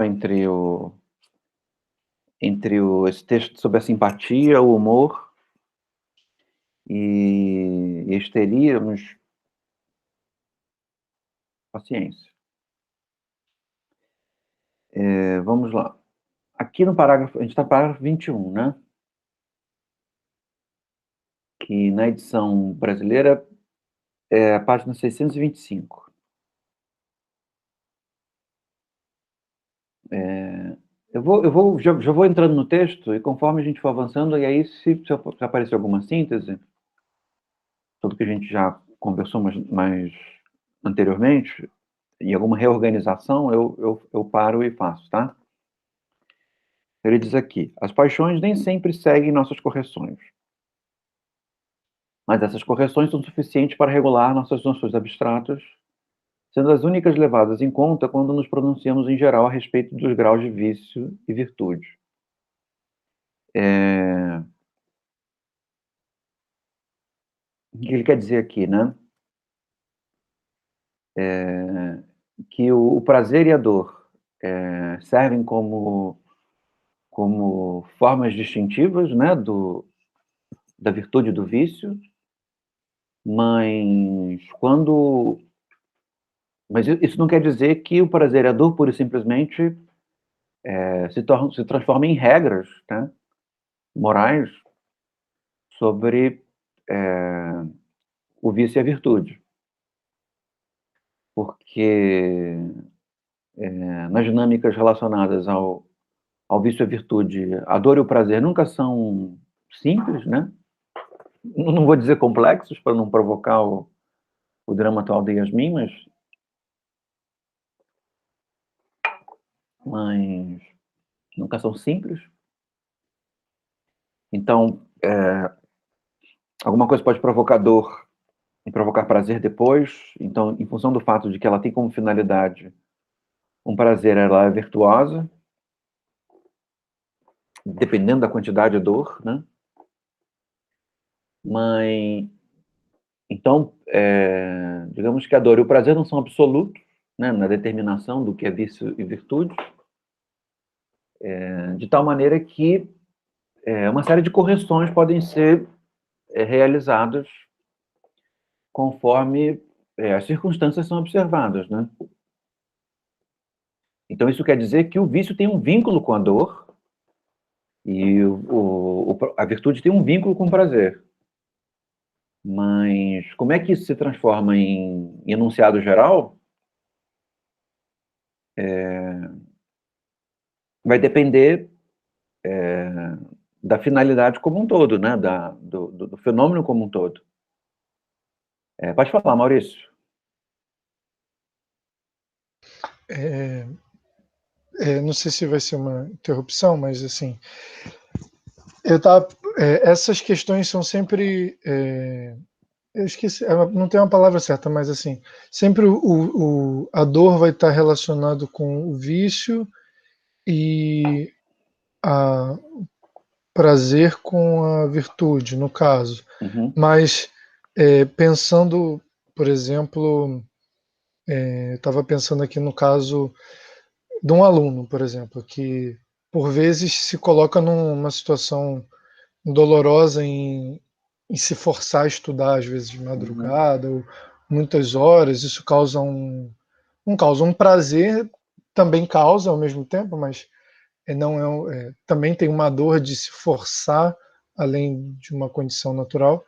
entre esse texto sobre a simpatia, o humor e a histeria, mas paciência. Vamos lá. Aqui no parágrafo, a gente está no parágrafo 21, né? Que na edição brasileira é a página 625. Já vou entrando no texto, e conforme a gente for avançando, e aí se aparecer alguma síntese, tudo que a gente já conversou mais anteriormente, e alguma reorganização, eu paro e faço, tá? Ele diz aqui: as paixões nem sempre seguem nossas correções, mas essas correções são suficientes para regular nossas noções abstratas, sendo as únicas levadas em conta quando nos pronunciamos em geral a respeito dos graus de vício e virtude. O que ele quer dizer aqui, né? Que o prazer e a dor servem como formas distintivas, né, da virtude e do vício, mas isso não quer dizer que o prazer e a dor, pura e simplesmente, se transformam em regras, né, morais sobre o vício e a virtude. Porque nas dinâmicas relacionadas ao vício e à virtude, a dor e o prazer nunca são simples, né? Não vou dizer complexos, para não provocar o drama atual de Yasmin, mas nunca são simples. Então, alguma coisa pode provocar dor e provocar prazer depois. Então, em função do fato de que ela tem como finalidade um prazer, ela é virtuosa, dependendo da quantidade de dor, né? Mas, então, digamos que a dor e o prazer não são absolutos, né, na determinação do que é vício e virtude, de tal maneira que uma série de correções podem ser realizadas conforme as circunstâncias são observadas, né? Então, isso quer dizer que o vício tem um vínculo com a dor e a virtude tem um vínculo com o prazer. Mas como é que isso se transforma em enunciado geral? Vai depender da finalidade como um todo, né? Do fenômeno como um todo. Pode falar, Maurício. Não sei se vai ser uma interrupção, mas assim, essas questões são sempre, eu esqueci, não tem uma palavra certa, mas assim, sempre a dor vai estar relacionado com o vício e a prazer com a virtude, no caso. Uhum. Mas pensando, por exemplo, eu estava pensando aqui no caso de um aluno, por exemplo, que por vezes se coloca numa situação dolorosa em se forçar a estudar, às vezes de madrugada, ou muitas horas. Isso causa não causa um prazer, também causa ao mesmo tempo, mas não também tem uma dor de se forçar além de uma condição natural,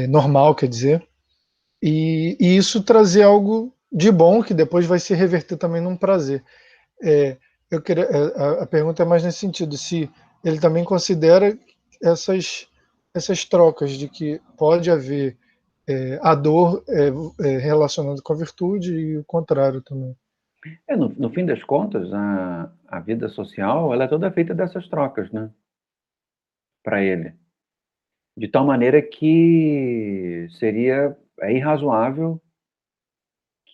normal, quer dizer, e isso trazer algo de bom que depois vai se reverter também num prazer. Eu queria, a pergunta é mais nesse sentido, se ele também considera essas trocas de que pode haver a dor relacionada com a virtude e o contrário também. No fim das contas, a vida social, ela é toda feita dessas trocas, né? Para ele. De tal maneira que seria irrazoável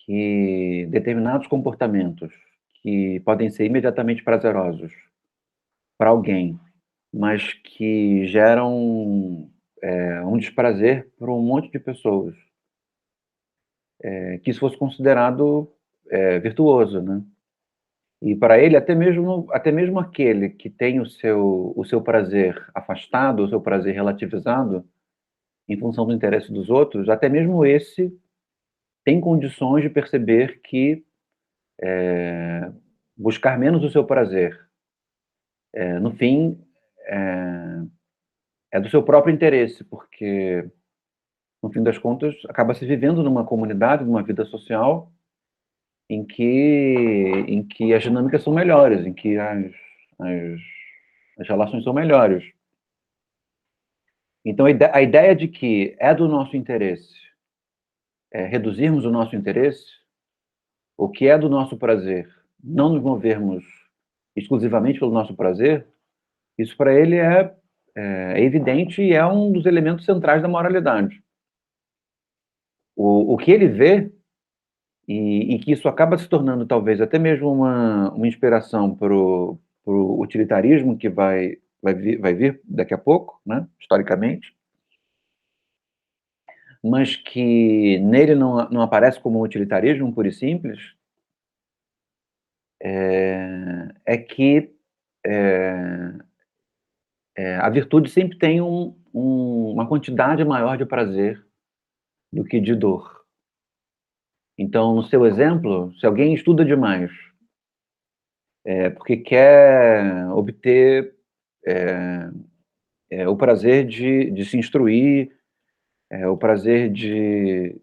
que determinados comportamentos que podem ser imediatamente prazerosos para alguém, mas que geram um desprazer para um monte de pessoas, que isso fosse considerado virtuoso, né? E para ele, até mesmo aquele que tem o seu prazer afastado, o seu prazer relativizado, em função do interesse dos outros, até mesmo esse tem condições de perceber que buscar menos o seu prazer, no fim, é do seu próprio interesse, porque, no fim das contas, acaba se vivendo numa comunidade, numa vida social, em que as dinâmicas são melhores, em que as, as relações são melhores. Então, a ideia de que é do nosso interesse reduzirmos o nosso interesse, o que é do nosso prazer, não nos movermos exclusivamente pelo nosso prazer, isso para ele é evidente e é um dos elementos centrais da moralidade. O que ele vê, e que isso acaba se tornando talvez até mesmo uma inspiração para o utilitarismo que vai vir daqui a pouco, né, historicamente, mas que nele não aparece como utilitarismo puro e simples, é que a virtude sempre tem uma quantidade maior de prazer do que de dor. Então, no seu exemplo, se alguém estuda demais, porque quer obter o prazer de se instruir, o prazer de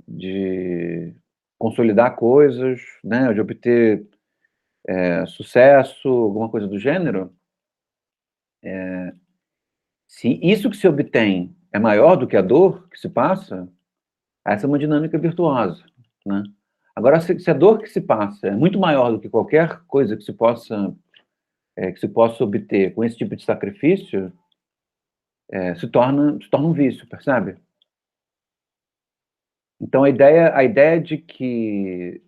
consolidar coisas, né, de obter sucesso, alguma coisa do gênero, se isso que se obtém é maior do que a dor que se passa, essa é uma dinâmica virtuosa, né? Agora, se a dor que se passa é muito maior do que qualquer coisa que se possa obter com esse tipo de sacrifício, se torna um vício, percebe? Então, a ideia de que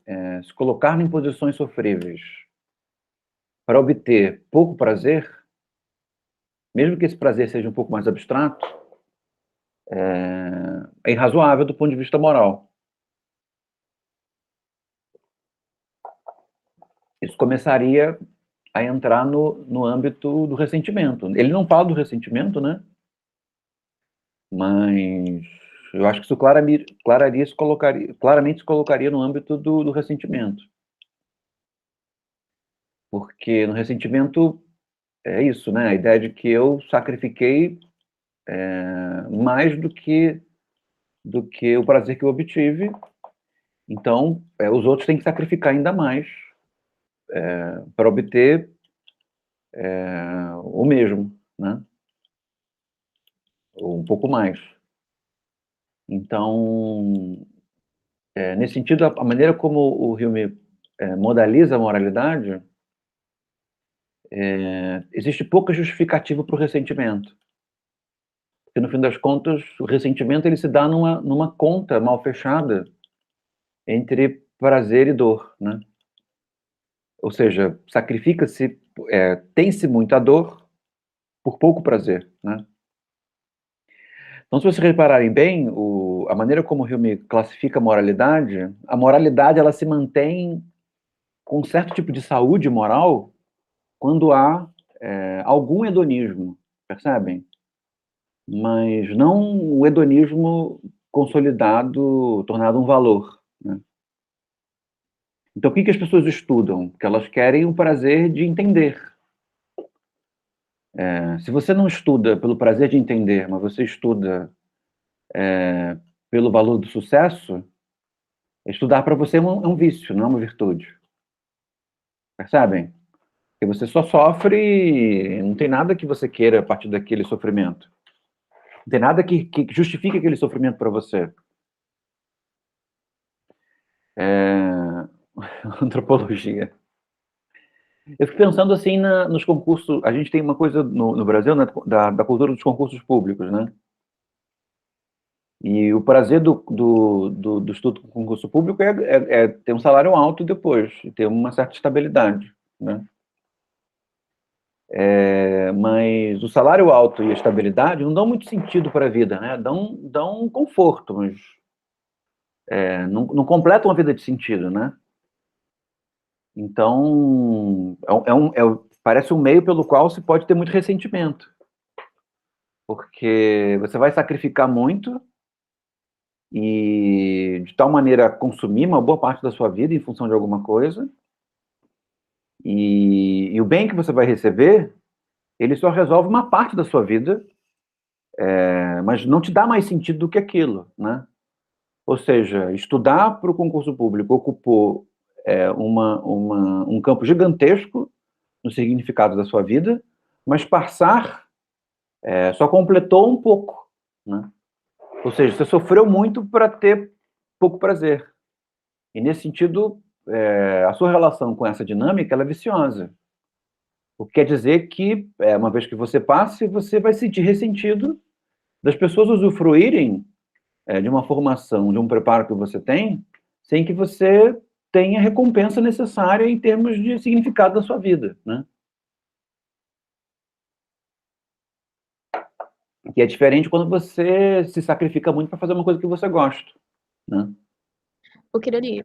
se colocar em posições sofríveis para obter pouco prazer, mesmo que esse prazer seja um pouco mais abstrato, é irrazoável do ponto de vista moral. Isso começaria a entrar no âmbito do ressentimento. Ele não fala do ressentimento, né? Mas eu acho que isso claramente se colocaria no âmbito do ressentimento. Porque no ressentimento é isso, né? A ideia de que eu sacrifiquei mais do que o prazer que eu obtive. Então, os outros têm que sacrificar ainda mais para obter o mesmo, né? Ou um pouco mais. Então, nesse sentido, a maneira como o Hume modaliza a moralidade, existe pouca justificativa para o ressentimento. Porque, no fim das contas, o ressentimento ele se dá numa conta mal fechada entre prazer e dor, né? Ou seja, sacrifica-se, tem-se muita dor por pouco prazer, né? Então, se vocês repararem bem, a maneira como o Hume classifica a moralidade ela se mantém com um certo tipo de saúde moral quando há algum hedonismo, percebem? Mas não o hedonismo consolidado, tornado um valor, né? Então, o que as pessoas estudam? Porque elas querem o prazer de entender. Se você não estuda pelo prazer de entender, mas você estuda pelo valor do sucesso, estudar para você é um vício, não é uma virtude. Percebem? Porque você só sofre e não tem nada que você queira a partir daquele sofrimento. Não tem nada que justifique aquele sofrimento para você. Antropologia. Eu fico pensando assim nos concursos. A gente tem uma coisa no Brasil, né, da cultura dos concursos públicos, né? E o prazer do estudo com concurso público é ter um salário alto depois, e ter uma certa estabilidade, né? Mas o salário alto e a estabilidade não dão muito sentido para a vida, né? Dão um conforto, mas não completam a vida de sentido, né? Então, parece um meio pelo qual se pode ter muito ressentimento, porque você vai sacrificar muito e de tal maneira consumir uma boa parte da sua vida em função de alguma coisa, e o bem que você vai receber, ele só resolve uma parte da sua vida, mas não te dá mais sentido do que aquilo, né? Ou seja, estudar para o concurso público ocupou um campo gigantesco no significado da sua vida, mas passar só completou um pouco, né? Ou seja, você sofreu muito para ter pouco prazer. E nesse sentido, a sua relação com essa dinâmica ela é viciosa. O que quer dizer que, uma vez que você passe, você vai se sentir ressentido das pessoas usufruírem de uma formação, de um preparo que você tem, sem que você tenha a recompensa necessária em termos de significado da sua vida, né? Que é diferente quando você se sacrifica muito para fazer uma coisa que você gosta, né? Eu queria ali.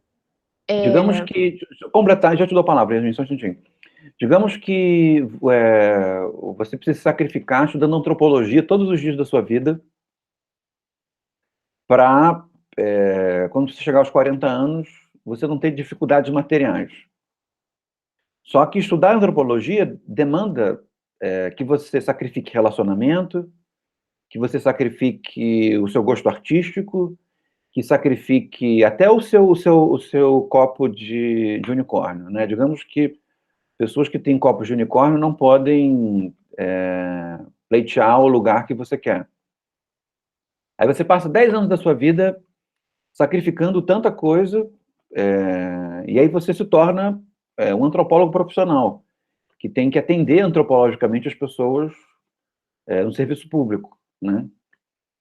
Digamos que, deixa eu completar, já te dou a palavra, só um instantinho. Digamos que você precisa se sacrificar estudando antropologia todos os dias da sua vida para, quando você chegar aos 40 anos, você não ter dificuldades materiais. Só que estudar antropologia demanda que você sacrifique relacionamento, que você sacrifique o seu gosto artístico, que sacrifique até o seu copo de unicórnio, né? Digamos que pessoas que têm copos de unicórnio não podem pleitear o lugar que você quer. Aí você passa 10 anos da sua vida sacrificando tanta coisa, e aí você se torna um antropólogo profissional, que tem que atender antropologicamente as pessoas no serviço público, né?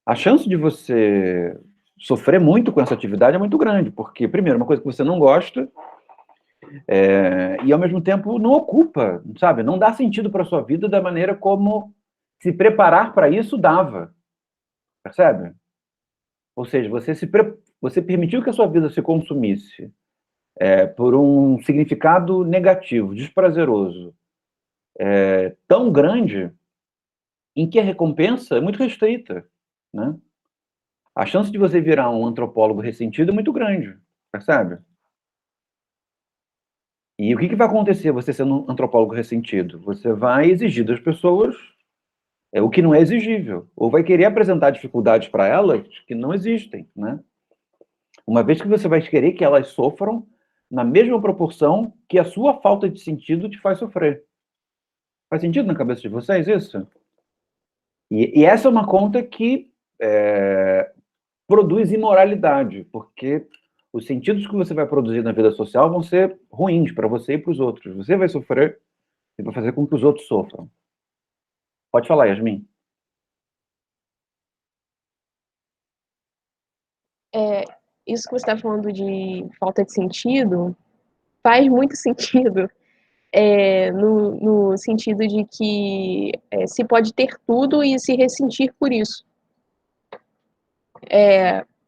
A chance de você sofrer muito com essa atividade é muito grande, porque, primeiro, uma coisa que você não gosta, e ao mesmo tempo não ocupa, sabe? Não dá sentido para a sua vida da maneira como se preparar para isso dava, percebe? Ou seja, você permitiu que a sua vida se consumisse por um significado negativo, desprazeroso, tão grande, em que a recompensa é muito restrita, né? A chance de você virar um antropólogo ressentido é muito grande, percebe? E o que vai acontecer você sendo um antropólogo ressentido? Você vai exigir das pessoas o que não é exigível, ou vai querer apresentar dificuldades para elas que não existem, né? Uma vez que você vai querer que elas sofram na mesma proporção que a sua falta de sentido te faz sofrer. Faz sentido na cabeça de vocês isso? E essa é uma conta que produz imoralidade, porque os sentidos que você vai produzir na vida social vão ser ruins para você e para os outros. Você vai sofrer e vai fazer com que os outros sofram. Pode falar, Yasmin. Isso que você está falando de falta de sentido faz muito sentido, no sentido de que se pode ter tudo e se ressentir por isso.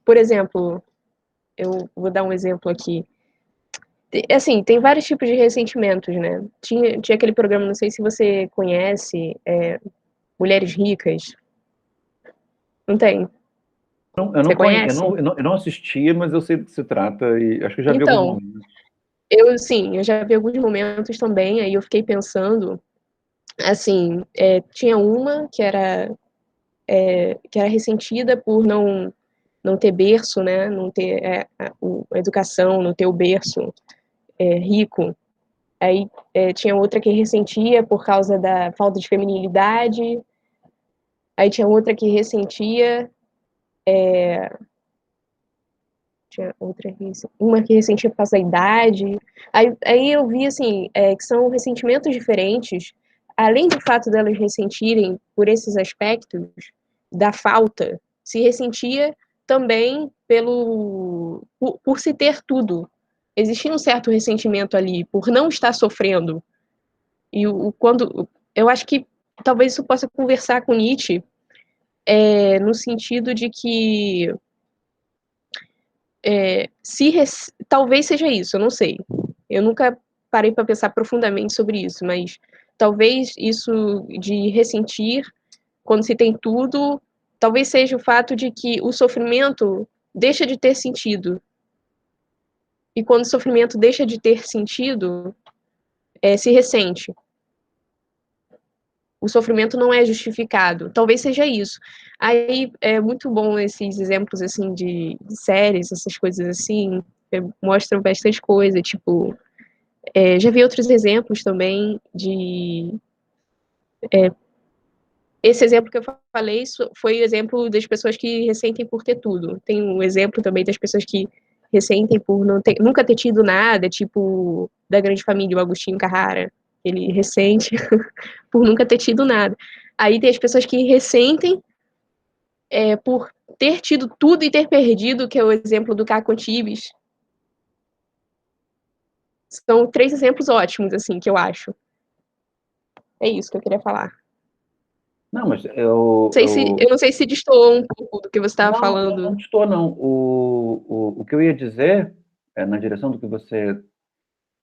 Por exemplo, eu vou dar um exemplo aqui. Assim, tem vários tipos de ressentimentos, né? Tinha aquele programa, não sei se você conhece, Mulheres Ricas. Não tem? Você conhece? Eu não assisti, mas eu sei do que se trata e acho que eu já vi alguns Então, momentos. eu já vi alguns momentos também, aí eu fiquei pensando, assim, tinha uma que era ressentida por não ter berço, né? Não ter a educação, não ter o berço rico. Aí tinha outra que ressentia por causa da falta de feminilidade. Aí tinha outra que ressentia. Tinha outra uma que ressentia por causa da idade. Aí eu vi assim, que são ressentimentos diferentes. Além do fato delas ressentirem por esses aspectos da falta, se ressentia também por se ter tudo. Existia um certo ressentimento ali por não estar sofrendo. E quando eu acho que talvez isso possa conversar com Nietzsche, no sentido de que talvez seja isso, eu não sei. Eu nunca parei para pensar profundamente sobre isso, mas talvez isso de ressentir, quando se tem tudo, talvez seja o fato de que o sofrimento deixa de ter sentido. E quando o sofrimento deixa de ter sentido, se ressente. O sofrimento não é justificado. Talvez seja isso. Aí é muito bom esses exemplos assim de séries, essas coisas assim, mostram bastante coisa, tipo, já vi outros exemplos também de esse exemplo que eu falei foi o exemplo das pessoas que ressentem por ter tudo. Tem um exemplo também das pessoas que ressentem por nunca ter tido nada, tipo da Grande Família, o Agostinho Carrara. Ele ressente por nunca ter tido nada. Aí tem as pessoas que ressentem por ter tido tudo e ter perdido, que é o exemplo do Caco Antibes. São 3 exemplos ótimos, assim, que eu acho. É isso que eu queria falar. Não, mas Eu não sei se destoou um pouco do que você estava falando. Não destoou, não. O que eu ia dizer, na direção do que você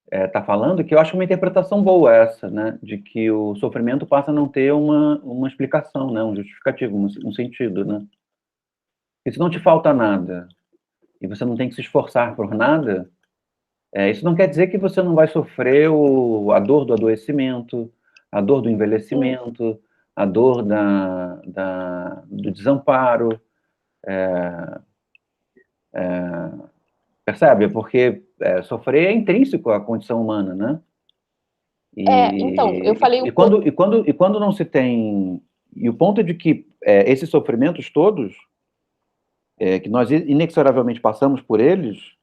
está falando, que eu acho uma interpretação boa essa, né? De que o sofrimento passa a não ter uma explicação, né? Um justificativo, um sentido, né? E se não te falta nada, e você não tem que se esforçar por nada, isso não quer dizer que você não vai sofrer a dor do adoecimento, a dor do envelhecimento, a dor do desamparo, percebe? Porque sofrer é intrínseco à condição humana, né? Então, eu falei e quando não se tem... E o ponto é de que esses sofrimentos todos, que nós inexoravelmente passamos por eles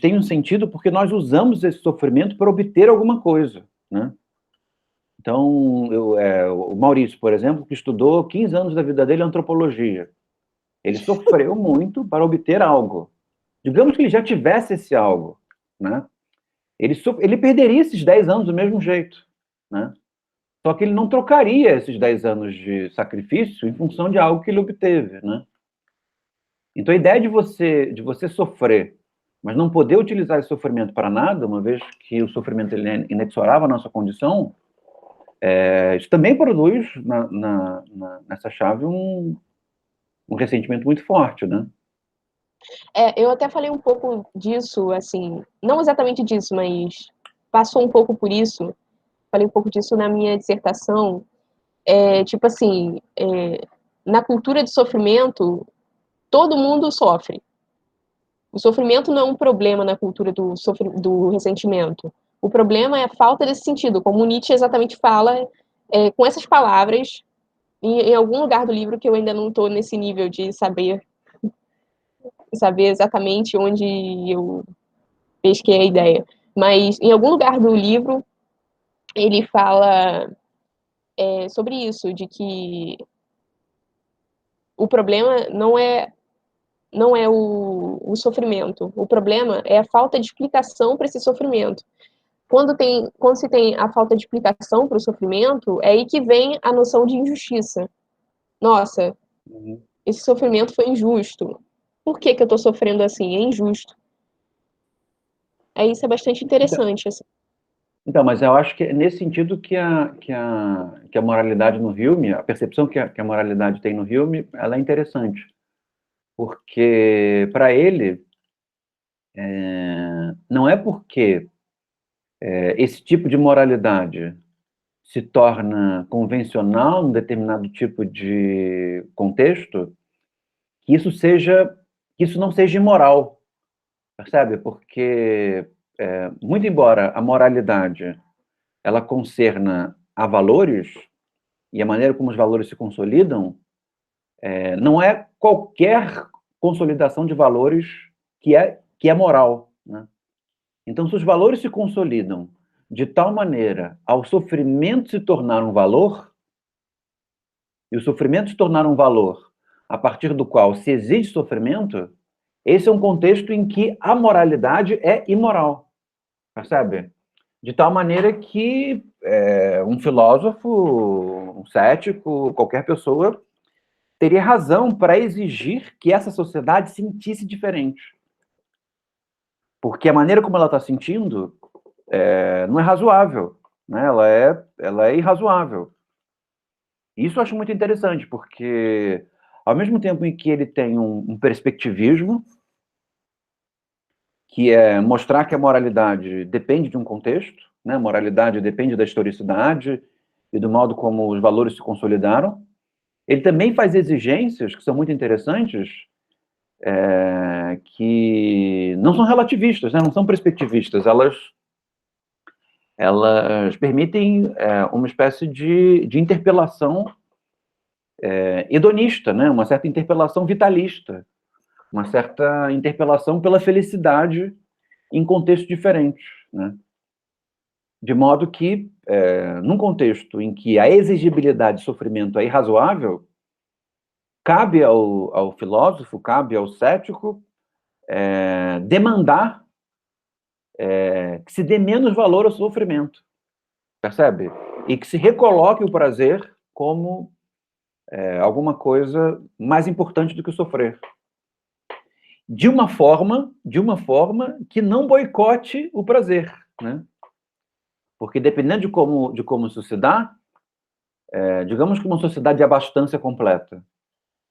têm um sentido porque nós usamos esse sofrimento para obter alguma coisa, né? Então, o Maurício, por exemplo, que estudou 15 anos da vida dele em antropologia, ele sofreu muito para obter algo. Digamos que ele já tivesse esse algo, né? Ele perderia esses 10 anos do mesmo jeito, né? Só que ele não trocaria esses 10 anos de sacrifício em função de algo que ele obteve, né? Então, a ideia de você sofrer, mas não poder utilizar esse sofrimento para nada, uma vez que o sofrimento ele é inexorável à nossa condição, isso também produz nessa chave um ressentimento muito forte, né? Eu até falei um pouco disso, assim, não exatamente disso, mas passou um pouco por isso. Falei um pouco disso na minha dissertação. Tipo assim, na cultura de sofrimento, todo mundo sofre. O sofrimento não é um problema na cultura do ressentimento. O problema é a falta desse sentido, como Nietzsche exatamente fala com essas palavras em algum lugar do livro que eu ainda não estou nesse nível de saber exatamente onde eu pesquei a ideia. Mas em algum lugar do livro ele fala sobre isso, de que o problema não é o sofrimento. O problema é a falta de explicação para esse sofrimento. Quando se tem a falta de explicação para o sofrimento, é aí que vem a noção de injustiça. Nossa, esse sofrimento foi injusto. Por que eu estou sofrendo assim? É injusto. Isso é bastante interessante. Assim. Então, mas eu acho que é nesse sentido que a moralidade no filme, a percepção que a moralidade tem no filme, ela é interessante. Porque, para ele, não é porque esse tipo de moralidade se torna convencional num determinado tipo de contexto, que isso não seja imoral, percebe? Porque, muito embora a moralidade ela concerna a valores, e a maneira como os valores se consolidam, não é qualquer consolidação de valores que é moral, né? Então, se os valores se consolidam de tal maneira ao sofrimento se tornar um valor, e o sofrimento se tornar um valor a partir do qual se exige sofrimento, esse é um contexto em que a moralidade é imoral, percebe? De tal maneira que um filósofo, um cético, qualquer pessoa, teria razão para exigir que essa sociedade sentisse diferente. Porque a maneira como ela está sentindo não é razoável, né? Ela é irrazoável. Isso eu acho muito interessante, porque ao mesmo tempo em que ele tem um perspectivismo, que é mostrar que a moralidade depende de um contexto, né? A moralidade depende da historicidade e do modo como os valores se consolidaram. Ele também faz exigências que são muito interessantes, que não são relativistas, né? Não são perspectivistas, elas permitem uma espécie de interpelação hedonista, né? Uma certa interpelação vitalista, uma certa interpelação pela felicidade em contextos diferentes, né? De modo que, num contexto em que a exigibilidade de sofrimento é irrazoável, cabe ao filósofo, cabe ao cético, demandar que se dê menos valor ao sofrimento, percebe? E que se recoloque o prazer como alguma coisa mais importante do que o sofrer. De uma forma que não boicote o prazer, né? Porque dependendo de como isso se dá, digamos que uma sociedade de abastança completa,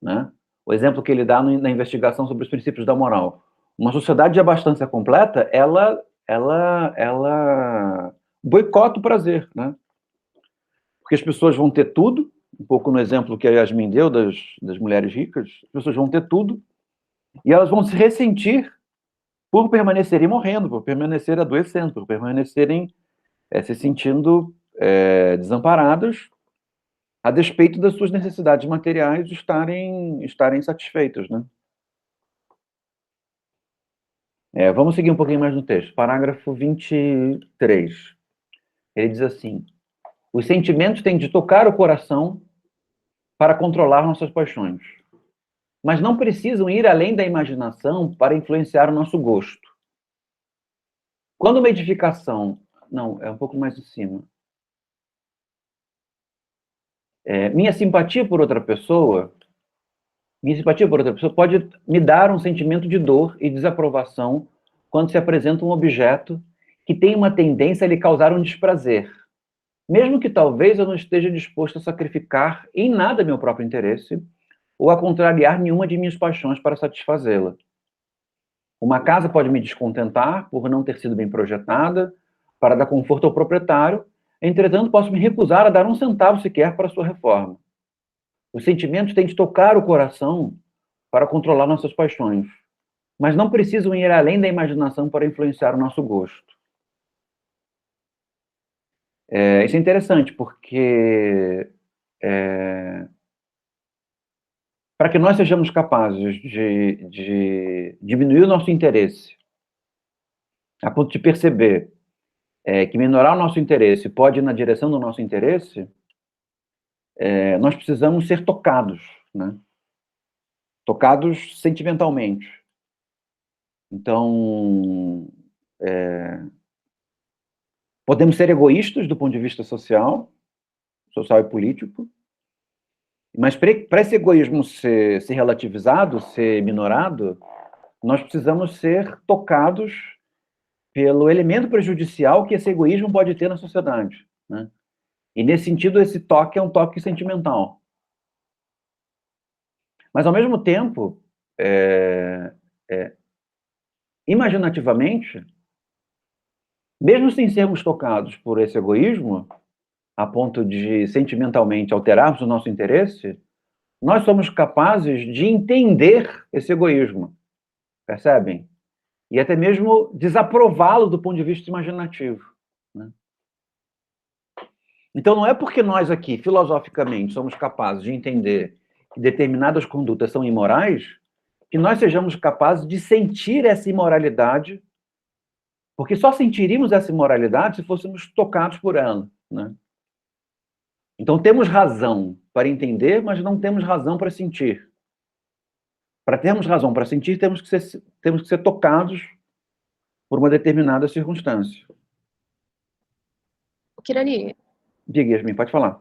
né? O exemplo que ele dá na investigação sobre os princípios da moral. Uma sociedade de abastança completa, ela boicota o prazer, né? Porque as pessoas vão ter tudo, um pouco no exemplo que a Yasmin deu das mulheres ricas, as pessoas vão ter tudo, e elas vão se ressentir por permanecerem morrendo, por permanecerem adoecendo, por permanecerem se sentindo desamparadas, a despeito das suas necessidades materiais estarem satisfeitas, né? Vamos seguir um pouquinho mais no texto. Parágrafo 23. Ele diz assim: os sentimentos têm de tocar o coração para controlar nossas paixões, mas não precisam ir além da imaginação para influenciar o nosso gosto. Quando uma edificação... Não, é um pouco mais em cima. Minha simpatia por outra pessoa pode me dar um sentimento de dor e desaprovação quando se apresenta um objeto que tem uma tendência a lhe causar um desprazer, mesmo que talvez eu não esteja disposto a sacrificar em nada meu próprio interesse ou a contrariar nenhuma de minhas paixões para satisfazê-la. Uma casa pode me descontentar por não ter sido bem projetada para dar conforto ao proprietário, entretanto posso me recusar a dar um centavo sequer para sua reforma. Os sentimentos têm de tocar o coração para controlar nossas paixões, mas não precisam ir além da imaginação para influenciar o nosso gosto. Isso é interessante, porque para que nós sejamos capazes de diminuir o nosso interesse, a ponto de perceber que minorar o nosso interesse pode ir na direção do nosso interesse, nós precisamos ser tocados, né? Tocados sentimentalmente. Então, podemos ser egoístas do ponto de vista social e político, mas para esse egoísmo ser relativizado, ser minorado, nós precisamos ser tocados pelo elemento prejudicial que esse egoísmo pode ter na sociedade, né? E, nesse sentido, esse toque é um toque sentimental. Mas, ao mesmo tempo, imaginativamente, mesmo sem sermos tocados por esse egoísmo, a ponto de sentimentalmente alterarmos o nosso interesse, nós somos capazes de entender esse egoísmo, percebem? E até mesmo desaprová-lo do ponto de vista imaginativo, né? Então, não é porque nós aqui, filosoficamente, somos capazes de entender que determinadas condutas são imorais, que nós sejamos capazes de sentir essa imoralidade, porque só sentiríamos essa imoralidade se fôssemos tocados por ela, né? Então, temos razão para entender, mas não temos razão para sentir. Para termos razão para sentir, temos que ser tocados por uma determinada circunstância. Kirani, Diga, Yasmin, pode falar.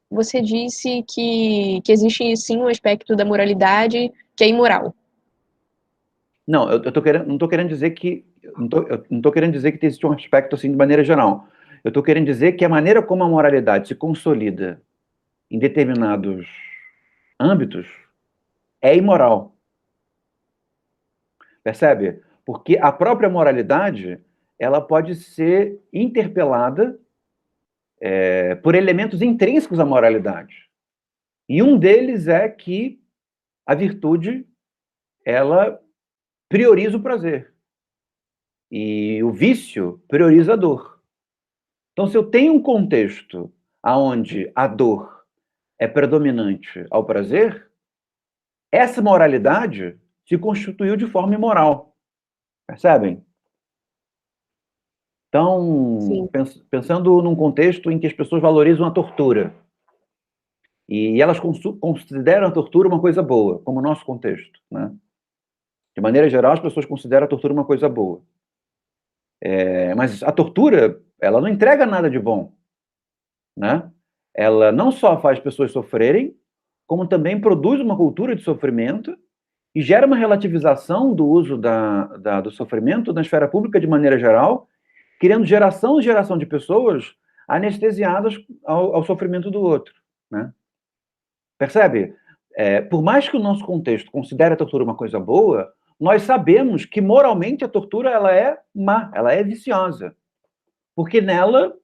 você disse que existe sim um aspecto da moralidade que é imoral. Não, eu não estou querendo dizer que eu não estou querendo dizer que existe um aspecto assim de maneira geral. Eu estou querendo dizer que a maneira como a moralidade se consolida em determinados âmbitos é imoral. Percebe? Porque a própria moralidade, ela pode ser interpelada por elementos intrínsecos à moralidade. E um deles é que a virtude, ela prioriza o prazer. E o vício prioriza a dor. Então, se eu tenho um contexto onde a dor é predominante ao prazer, essa moralidade se constituiu de forma imoral. Percebem? Então, pensando num contexto em que as pessoas valorizam a tortura, e elas consideram a tortura uma coisa boa, como o nosso contexto, né? De maneira geral, as pessoas consideram a tortura uma coisa boa. Mas a tortura, ela não entrega nada de bom, né? Ela não só faz pessoas sofrerem, como também produz uma cultura de sofrimento e gera uma relativização do uso do sofrimento na esfera pública de maneira geral, criando geração e geração de pessoas anestesiadas ao sofrimento do outro, né? Percebe? Por mais que o nosso contexto considere a tortura uma coisa boa, nós sabemos que moralmente a tortura ela é má, ela é viciosa. Porque nela,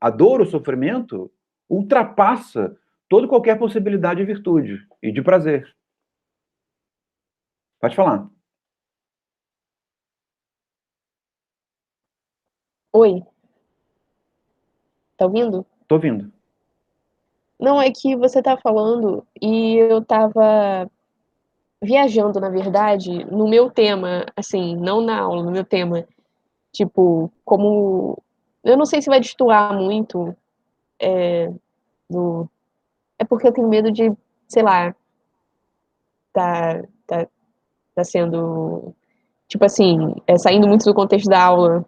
a dor, o sofrimento, ultrapassa toda e qualquer possibilidade de virtude e de prazer. Pode falar. Oi, tá ouvindo? Tô ouvindo. Não, é que você tá falando e eu tava viajando, na verdade, no meu tema, assim, não na aula, no meu tema. Tipo, como. Eu não sei se vai destoar muito do. É porque eu tenho medo de, sei lá, tá, tá, tá sendo. Tipo assim, saindo muito do contexto da aula.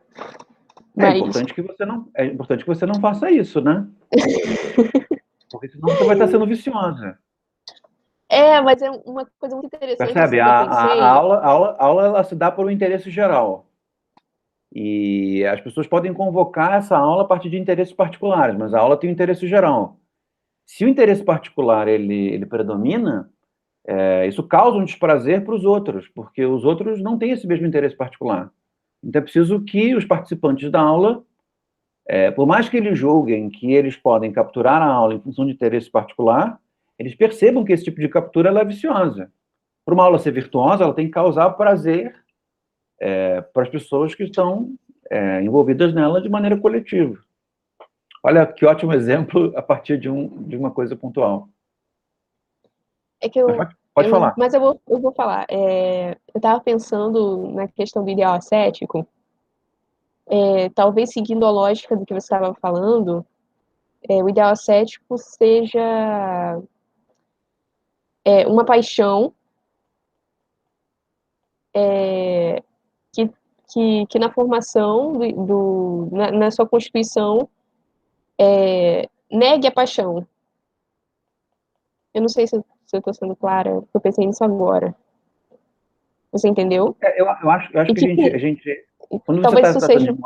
É Mas. importante que você não faça isso, né? Porque senão você vai estar sendo viciosa. Mas é uma coisa muito interessante, Percebe? assim, que eu A pensei. aula ela se dá por um interesse geral. E as pessoas podem convocar essa aula a partir de interesses particulares, mas a aula tem um interesse geral. Se o interesse particular ele predomina, isso causa um desprazer para os outros, porque os outros não têm esse mesmo interesse particular. Então é preciso que os participantes da aula, por mais que eles julguem que eles podem capturar a aula em função de interesse particular, eles percebam que esse tipo de captura ela é viciosa. Para uma aula ser virtuosa, ela tem que causar prazer para as pessoas que estão envolvidas nela de maneira coletiva. Olha que ótimo exemplo a partir de uma coisa pontual. É que Mas pode falar. mas eu vou falar. Eu tava pensando na questão do ideal ascético, talvez seguindo a lógica do que você estava falando, o ideal ascético seja uma paixão que, que na formação na sua constituição negue a paixão. Eu não sei se eu estou sendo clara, porque eu pensei nisso agora. Você entendeu? Eu acho que E tipo, a gente quando você talvez está isso tratando seja. de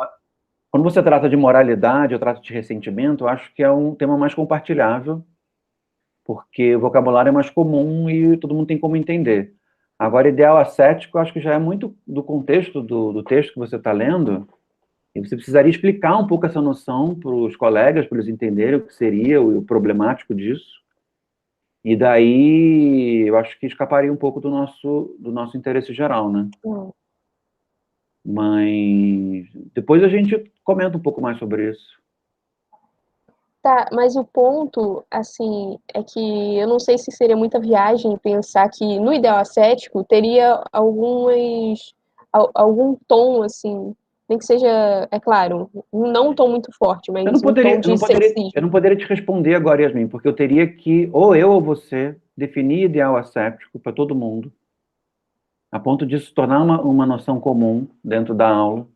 quando você trata de moralidade ou trata de ressentimento, eu acho que é um tema mais compartilhável, porque o vocabulário é mais comum e todo mundo tem como entender. Agora, ideal ascético, eu acho que já é muito do contexto do texto que você está lendo, e você precisaria explicar um pouco essa noção para os colegas, para eles entenderem o que seria o problemático disso. E daí, eu acho que escaparia um pouco do nosso interesse geral, né? Mas depois a gente comenta um pouco mais sobre isso. Tá, mas o ponto, assim, é que eu não sei se seria muita viagem pensar que no ideal ascético teria algum tom, assim, nem que seja, é claro, não um tom muito forte, mas um tom de Eu sexismo. não poderia te responder agora, Yasmin, porque eu teria que, ou eu ou você, definir ideal asséptico para todo mundo, a ponto disso se tornar uma noção comum dentro da aula,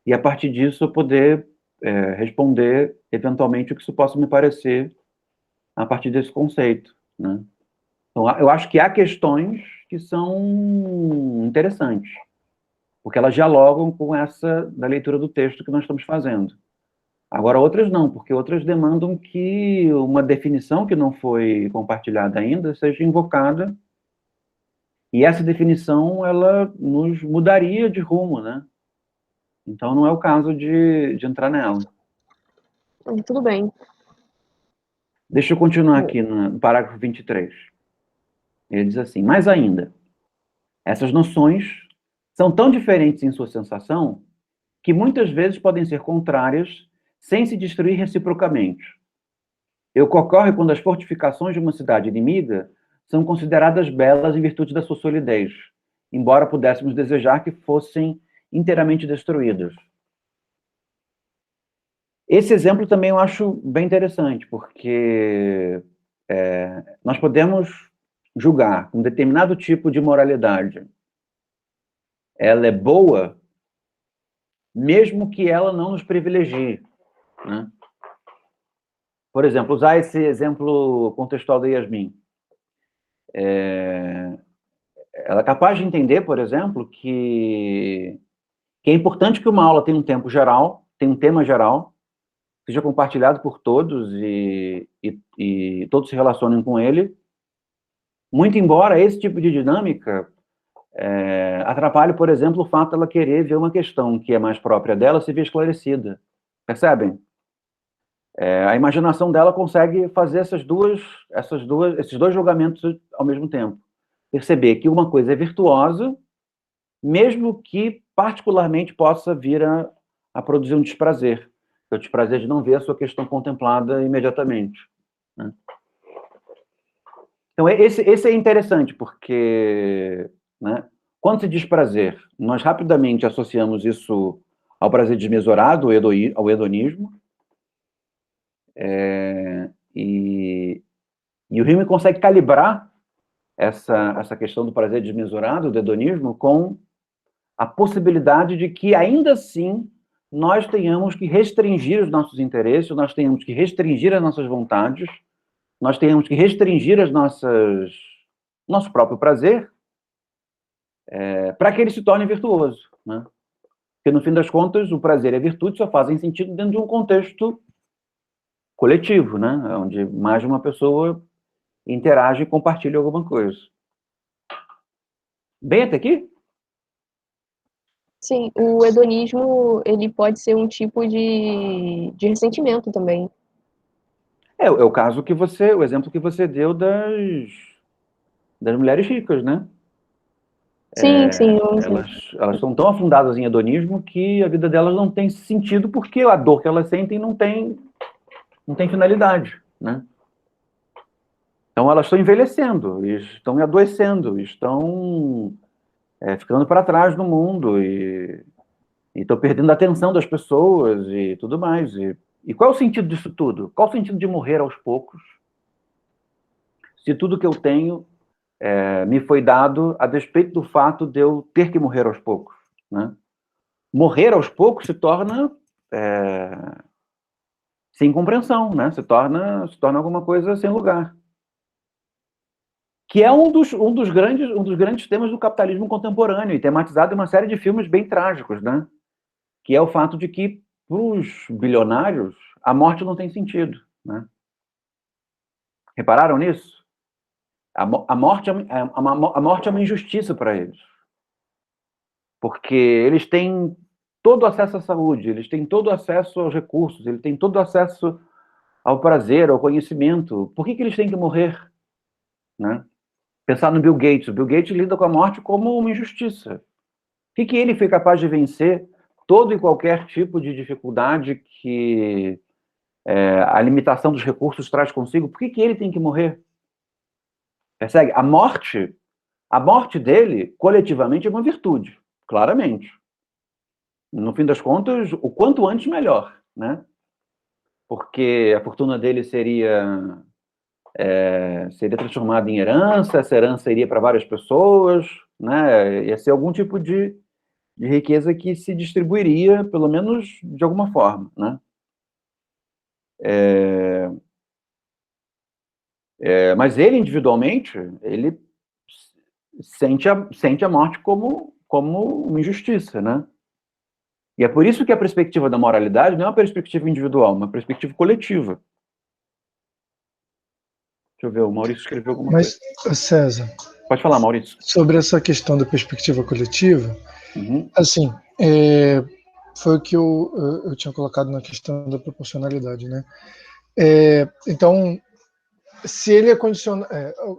e a partir disso eu poder responder eventualmente o que isso possa me parecer a partir desse conceito, né? Então, eu acho que há questões que são interessantes. porque elas dialogam com essa da leitura do texto que nós estamos fazendo. Agora, outras não, porque outras demandam que uma definição que não foi compartilhada ainda seja invocada, e essa definição, ela nos mudaria de rumo, né? Então, não é o caso de entrar nela. Tudo bem. Deixa eu continuar aqui no parágrafo 23. Ele diz assim, mais ainda, essas noções são tão diferentes em sua sensação que muitas vezes podem ser contrárias sem se destruir reciprocamente. E o que ocorre quando as fortificações de uma cidade inimiga são consideradas belas em virtude da sua solidez, embora pudéssemos desejar que fossem inteiramente destruídas. Esse exemplo também eu acho bem interessante, porque nós podemos julgar um determinado tipo de moralidade. Ela é boa, mesmo que ela não nos privilegie, né? Por exemplo, usar esse exemplo contextual da Yasmin. Ela é capaz de entender, por exemplo, que é importante que uma aula tenha um tempo geral, tenha um tema geral, seja compartilhado por todos e todos se relacionem com ele, muito embora esse tipo de dinâmica atrapalhe, por exemplo, o fato dela querer ver uma questão que é mais própria dela se ver esclarecida. Percebem? A imaginação dela consegue fazer esses dois julgamentos ao mesmo tempo. Perceber que uma coisa é virtuosa, mesmo que particularmente possa vir a produzir um desprazer. O desprazer de não ver a sua questão contemplada imediatamente, né? Então, esse é interessante, porque, né, quando se diz prazer, nós rapidamente associamos isso ao prazer desmesurado, ao hedonismo, e o Hume consegue calibrar essa questão do prazer desmesurado, do hedonismo, com a possibilidade de que, ainda assim, nós tenhamos que restringir os nossos interesses, nós tenhamos que restringir as nossas vontades, nós tenhamos que restringir nosso próprio prazer, para que ele se torne virtuoso, né? Porque, no fim das contas, o prazer e a virtude só fazem sentido dentro de um contexto coletivo, né? Onde mais de uma pessoa interage e compartilha alguma coisa. Bem até aqui? Sim, o hedonismo, ele pode ser um tipo de ressentimento também. É o caso o exemplo que você deu das mulheres ricas, né? Sim, sim. Elas são tão afundadas em hedonismo que a vida delas não tem sentido porque a dor que elas sentem não tem finalidade, né? Então elas estão envelhecendo, estão adoecendo, estão ficando para trás no mundo e estão perdendo a atenção das pessoas e tudo mais. E qual é o sentido disso tudo? Qual é o sentido de morrer aos poucos, se tudo que eu tenho me foi dado a despeito do fato de eu ter que morrer aos poucos, né? Morrer aos poucos se torna sem compreensão, né? Se torna alguma coisa sem lugar. Que é um dos grandes temas do capitalismo contemporâneo, e tematizado em uma série de filmes bem trágicos, né? Que é o fato de que, para os bilionários, a morte não tem sentido, né? Repararam nisso? A morte é uma injustiça para eles. Porque eles têm todo acesso à saúde, eles têm todo acesso aos recursos, eles têm todo acesso ao prazer, ao conhecimento. Por que eles têm que morrer, né? Pensar no Bill Gates. O Bill Gates lida com a morte como uma injustiça. O que ele foi capaz de vencer todo e qualquer tipo de dificuldade que a limitação dos recursos traz consigo? Por que ele tem que morrer? Percebe? A morte dele, coletivamente, é uma virtude, claramente. No fim das contas, o quanto antes, melhor, né? Porque a fortuna dele seria transformada em herança, essa herança iria para várias pessoas, né? Ia ser algum tipo de riqueza que se distribuiria, pelo menos de alguma forma, né? Mas ele, individualmente, ele sente a morte como como uma injustiça, né? E é por isso que a perspectiva da moralidade não é uma perspectiva individual, é uma perspectiva coletiva. Deixa eu ver, o Maurício escreveu alguma coisa. Mas, César, Pode falar, Maurício. sobre essa questão da perspectiva coletiva, Uhum. assim, foi o que eu tinha colocado na questão da proporcionalidade, né? Então, se ele é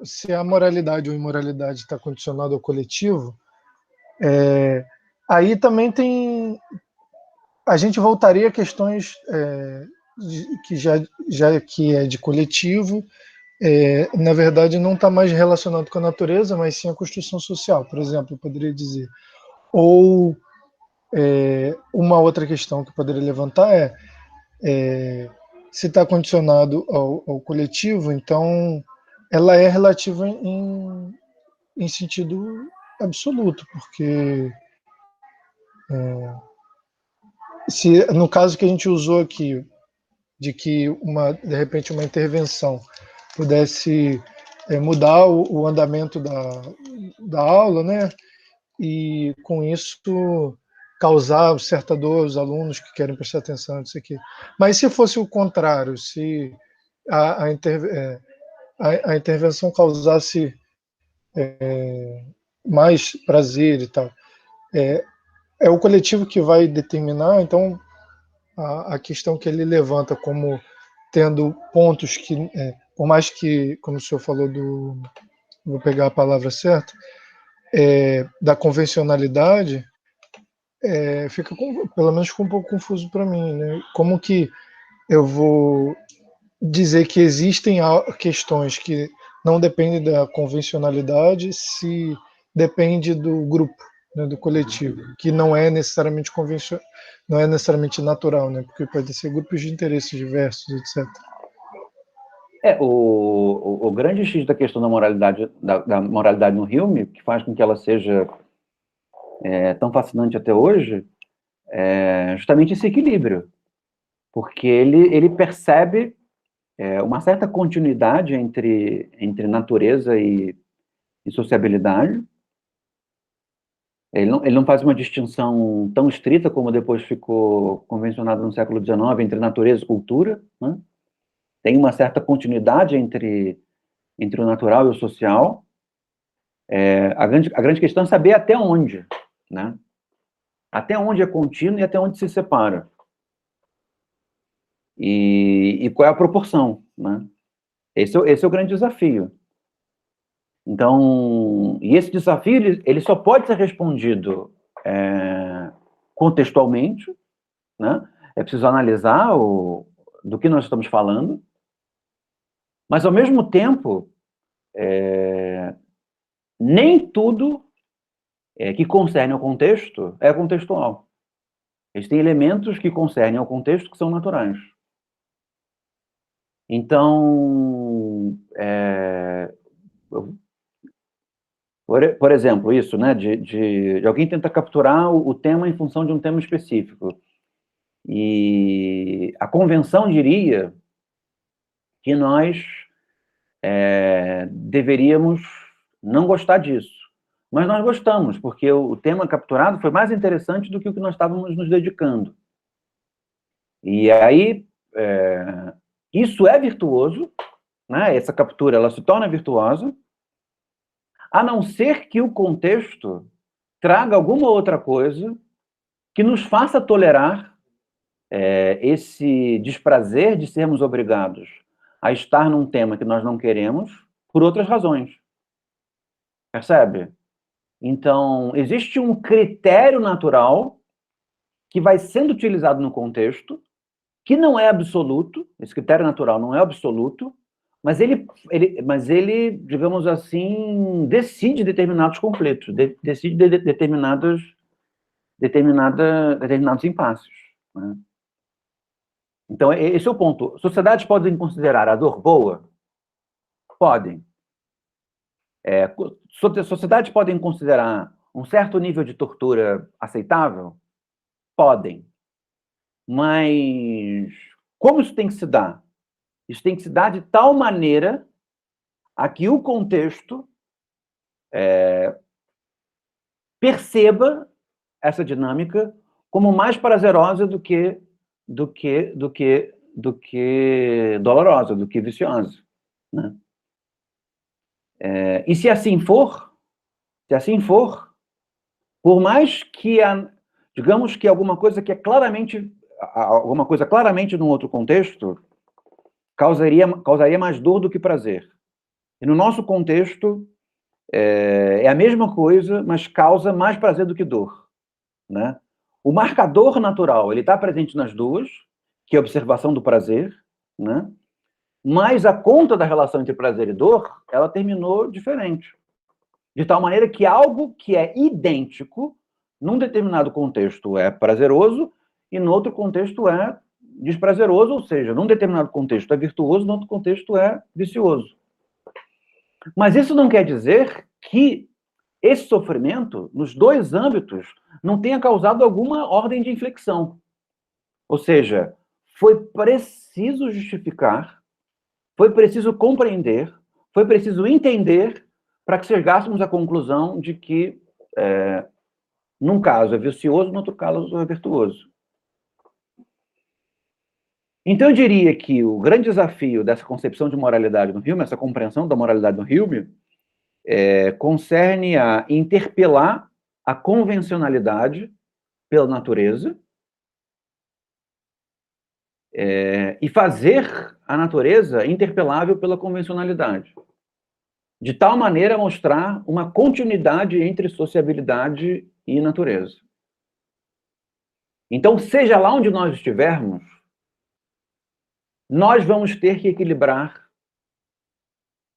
se a moralidade ou imoralidade está condicionada ao coletivo, aí também a gente voltaria a questões que já que é de coletivo, na verdade não está mais relacionado com a natureza, mas sim a construção social, por exemplo, eu poderia dizer. Ou uma outra questão que eu poderia levantar se está condicionado ao coletivo, então ela é relativa em sentido absoluto, porque se no caso que a gente usou aqui, de que de repente uma intervenção pudesse mudar o andamento da aula, né? E com isso causar certa dor aos alunos que querem prestar atenção nisso aqui. Mas se fosse o contrário, se a intervenção causasse mais prazer e tal, é o coletivo que vai determinar, então a questão que ele levanta como tendo pontos que, por mais que, como o senhor falou vou pegar a palavra certa, da convencionalidade, fica pelo menos um pouco confuso para mim, né? Como que eu vou dizer que existem questões que não dependem da convencionalidade se depende do grupo, né, do coletivo, que não é necessariamente não é necessariamente natural, né? Porque pode ser grupos de interesses diversos, etc. O grande X da questão da moralidade, da moralidade no Hume, que faz com que ela seja tão fascinante até hoje, é justamente esse equilíbrio. Porque ele percebe uma certa continuidade entre natureza e sociabilidade. Ele não faz uma distinção tão estrita como depois ficou convencionado no século XIX entre natureza e cultura, né? Tem uma certa continuidade entre o natural e o social. A grande questão é saber até onde, né? Até onde é contínuo e até onde se separa. E qual é a proporção, né? Esse é o grande desafio. Então, e esse desafio ele só pode ser respondido contextualmente, né? É preciso analisar do que nós estamos falando, mas, ao mesmo tempo, nem tudo que concerne ao contexto é contextual. Existem elementos que concernem ao contexto que são naturais. Então, por exemplo, isso, né, de alguém tentar capturar o tema em função de um tema específico. E a convenção diria que nós deveríamos não gostar disso. Mas nós gostamos, porque o tema capturado foi mais interessante do que o que nós estávamos nos dedicando. E aí, isso é virtuoso, né? Essa captura ela se torna virtuosa, a não ser que o contexto traga alguma outra coisa que nos faça tolerar esse desprazer de sermos obrigados a estar num tema que nós não queremos por outras razões. Percebe? Então, existe um critério natural que vai sendo utilizado no contexto, que não é absoluto, esse critério natural não é absoluto, mas ele, digamos assim, decide determinados conflitos, decide determinados impasses, né? Então, esse é o ponto. Sociedades podem considerar a dor boa? Podem. Sociedades podem considerar um certo nível de tortura aceitável? Podem. Mas como isso tem que se dar? Isso tem que se dar de tal maneira a que o contexto perceba essa dinâmica como mais prazerosa do que dolorosa, do que viciosa, né? E se assim for, por mais que digamos que alguma coisa claramente num outro contexto causaria mais dor do que prazer. E no nosso contexto é a mesma coisa, mas causa mais prazer do que dor, né? O marcador natural, ele está presente nas duas, que é a observação do prazer, né? Mas a conta da relação entre prazer e dor, ela terminou diferente. De tal maneira que algo que é idêntico, num determinado contexto é prazeroso, e no outro contexto é desprazeroso, ou seja, num determinado contexto é virtuoso, no outro contexto é vicioso. Mas isso não quer dizer que esse sofrimento, nos dois âmbitos, não tenha causado alguma ordem de inflexão. Ou seja, foi preciso justificar, foi preciso compreender, foi preciso entender para que chegássemos à conclusão de que, num caso é vicioso, no outro caso é virtuoso. Então, eu diria que o grande desafio dessa concepção de moralidade no Hume, essa compreensão da moralidade no Hume, concerne a interpelar a convencionalidade pela natureza e fazer a natureza interpelável pela convencionalidade. De tal maneira mostrar uma continuidade entre sociabilidade e natureza. Então, seja lá onde nós estivermos, nós vamos ter que equilibrar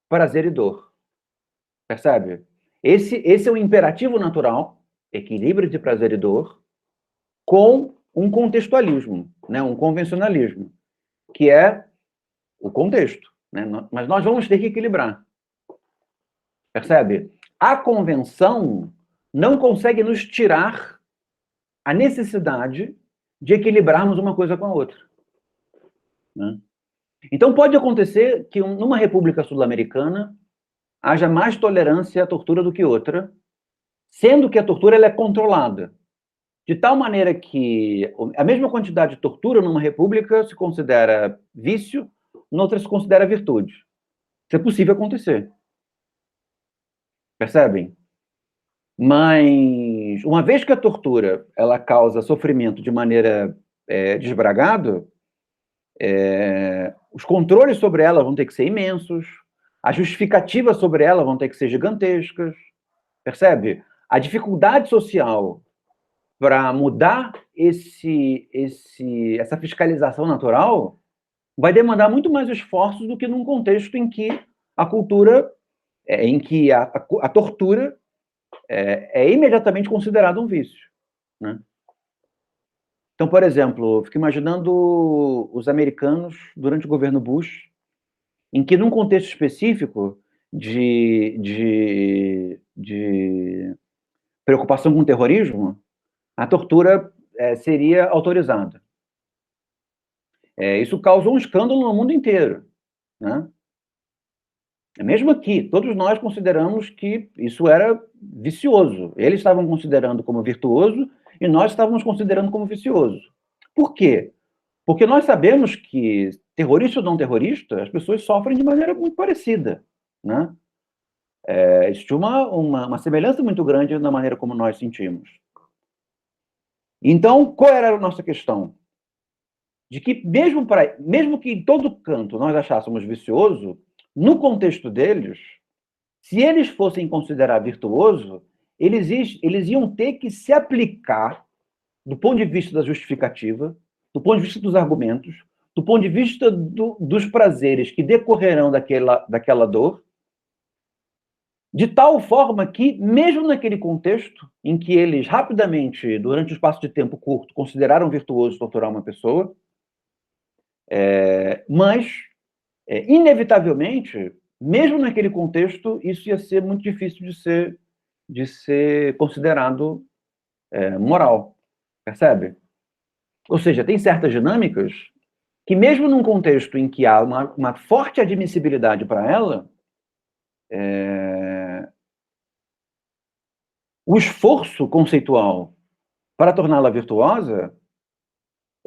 prazer e dor. Percebe? Esse é o imperativo natural, equilíbrio de prazer e dor, com um contextualismo, né, um convencionalismo, que é o contexto, né? Mas nós vamos ter que equilibrar. Percebe? A convenção não consegue nos tirar a necessidade de equilibrarmos uma coisa com a outra, né? Então pode acontecer que numa república sul-americana haja mais tolerância à tortura do que outra, sendo que a tortura ela é controlada. De tal maneira que a mesma quantidade de tortura numa república se considera vício, noutra se considera virtude. Isso é possível acontecer. Percebem? Mas, uma vez que a tortura ela causa sofrimento de maneira desbragada, os controles sobre ela vão ter que ser imensos, as justificativas sobre ela vão ter que ser gigantescas. Percebe? A dificuldade social para mudar essa fiscalização natural vai demandar muito mais esforços do que num contexto em que a cultura, em que a tortura é imediatamente considerada um vício, né? Então, por exemplo, fico imaginando os americanos durante o governo Bush, em que num contexto específico de preocupação com o terrorismo, a tortura seria autorizada. Isso causou um escândalo no mundo inteiro, né? Mesmo aqui, todos nós consideramos que isso era vicioso. Eles estavam considerando como virtuoso e nós estávamos considerando como vicioso. Por quê? Porque nós sabemos que, terrorista ou não terrorista, as pessoas sofrem de maneira muito parecida, né? Existe uma semelhança muito grande na maneira como nós sentimos. Então, qual era a nossa questão? De que mesmo que em todo canto nós achássemos vicioso, no contexto deles, se eles fossem considerar virtuoso, eles iam ter que se aplicar do ponto de vista da justificativa, do ponto de vista dos argumentos, do ponto de vista dos prazeres que decorrerão daquela dor, de tal forma que, mesmo naquele contexto em que eles rapidamente, durante um espaço de tempo curto, consideraram virtuoso torturar uma pessoa, mas, inevitavelmente, mesmo naquele contexto, isso ia ser muito difícil de ser considerado moral. Percebe? Ou seja, tem certas dinâmicas que, mesmo num contexto em que há uma forte admissibilidade para ela, o esforço conceitual para torná-la virtuosa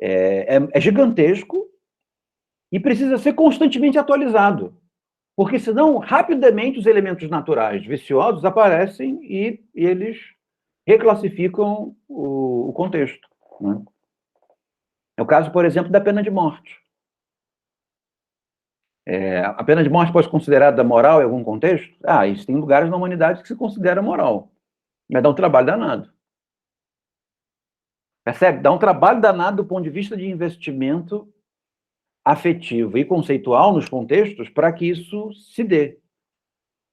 é gigantesco e precisa ser constantemente atualizado, porque senão, rapidamente, os elementos naturais viciosos aparecem e eles reclassificam o contexto, né? É o caso, por exemplo, da pena de morte. A pena de morte pode ser considerada moral em algum contexto? Existem lugares na humanidade que se considera moral, mas dá um trabalho danado. Percebe? Dá um trabalho danado do ponto de vista de investimento afetivo e conceitual nos contextos para que isso se dê.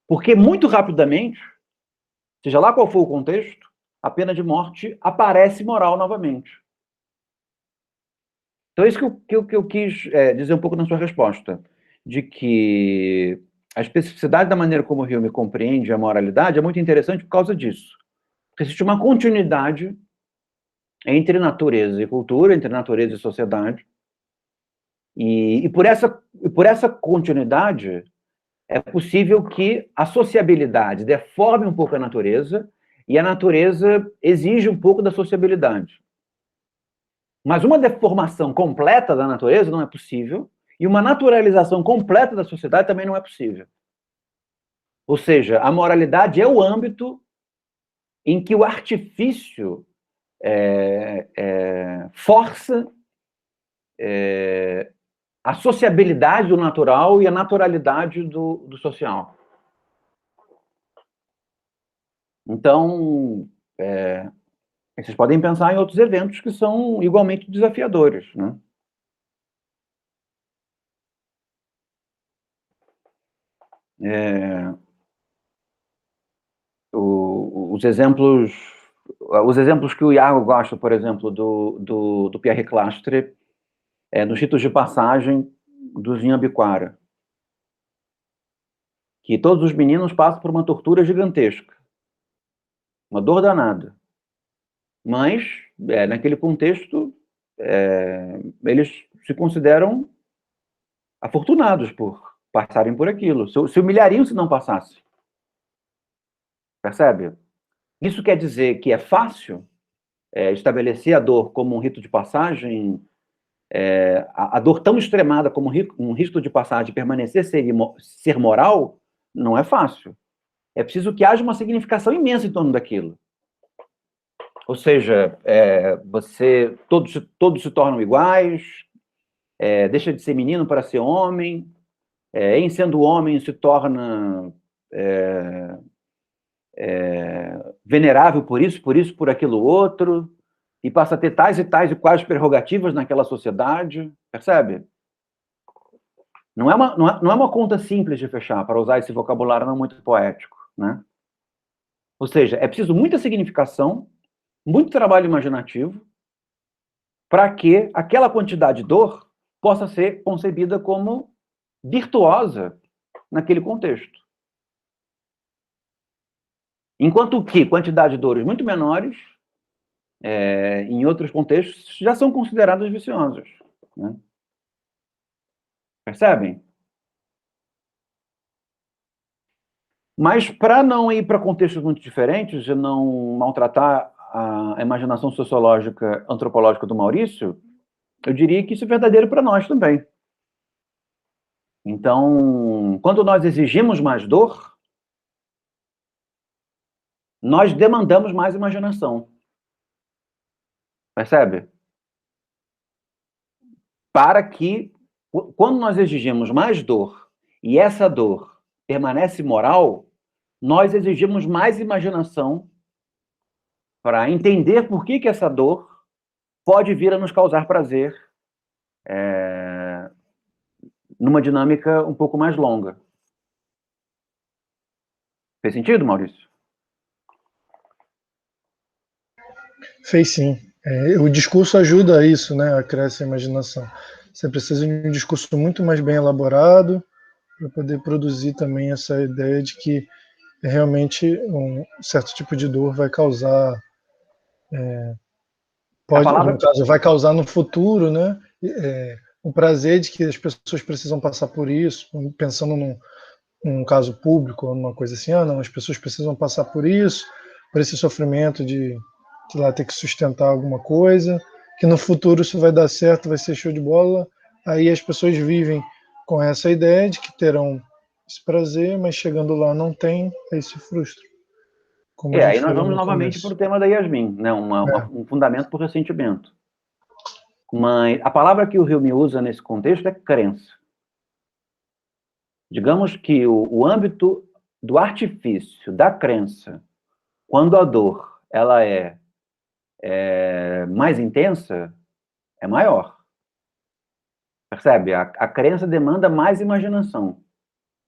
Porque muito rapidamente, seja lá qual for o contexto, a pena de morte aparece moral novamente. Então, é isso que eu quis dizer um pouco na sua resposta, de que a especificidade da maneira como o Hume compreende a moralidade é muito interessante por causa disso. Porque existe uma continuidade entre natureza e cultura, entre natureza e sociedade, e por essa continuidade é possível que a sociabilidade deforme um pouco a natureza e a natureza exige um pouco da sociabilidade. Mas uma deformação completa da natureza não é possível e uma naturalização completa da sociedade também não é possível. Ou seja, a moralidade é o âmbito em que o artifício força a sociabilidade do natural e a naturalidade do social. Então, vocês podem pensar em outros eventos que são igualmente desafiadores, né? Os exemplos que o Iago gosta, por exemplo, do Pierre Clastre, nos ritos de passagem do Zinhambiquara, que todos os meninos passam por uma tortura gigantesca, uma dor danada. Mas, naquele contexto, eles se consideram afortunados por passarem por aquilo. Se humilhariam se não passasse. Percebe? Isso quer dizer que é fácil estabelecer a dor como um rito de passagem, a dor tão extremada como um rito de passagem permanecer ser moral, não é fácil. É preciso que haja uma significação imensa em torno daquilo. Ou seja, todos se tornam iguais, deixa de ser menino para ser homem, em sendo homem se torna venerável por aquilo outro, e passa a ter tais e tais e quais prerrogativas naquela sociedade, percebe? Não é uma conta simples de fechar, para usar esse vocabulário não muito poético, né? Ou seja, é preciso muita significação, muito trabalho imaginativo, para que aquela quantidade de dor possa ser concebida como virtuosa naquele contexto. Enquanto que quantidade de dores muito menores, em outros contextos, já são consideradas viciosas, né? Percebem? Mas, para não ir para contextos muito diferentes e não maltratar a imaginação sociológica, antropológica do Maurício, eu diria que isso é verdadeiro para nós também. Então, quando nós exigimos mais dor, nós demandamos mais imaginação. Percebe? Para que, quando nós exigimos mais dor, e essa dor permanece moral, nós exigimos mais imaginação para entender por que essa dor pode vir a nos causar prazer numa dinâmica um pouco mais longa. Fez sentido, Maurício? Fez sim. O discurso ajuda a isso, né, a criar essa imaginação. Você precisa de um discurso muito mais bem elaborado para poder produzir também essa ideia de que realmente um certo tipo de dor vai causar, no caso, vai causar no futuro, né, o prazer de que as pessoas precisam passar por isso, pensando num caso público ou numa coisa assim, não, as pessoas precisam passar por isso por esse sofrimento de, sei lá, ter que sustentar alguma coisa, que no futuro isso vai dar certo, vai ser show de bola. Aí as pessoas vivem com essa ideia de que terão esse prazer, mas chegando lá não tem, aí se frustra. Como a gente Aí nós falou vamos no novamente para começo. o tema da Yasmin, né? Um fundamento para o ressentimento. Mas a palavra que o Hume usa nesse contexto é crença. Digamos que o âmbito do artifício, da crença, quando a dor ela é mais intensa, é maior. Percebe? A crença demanda mais imaginação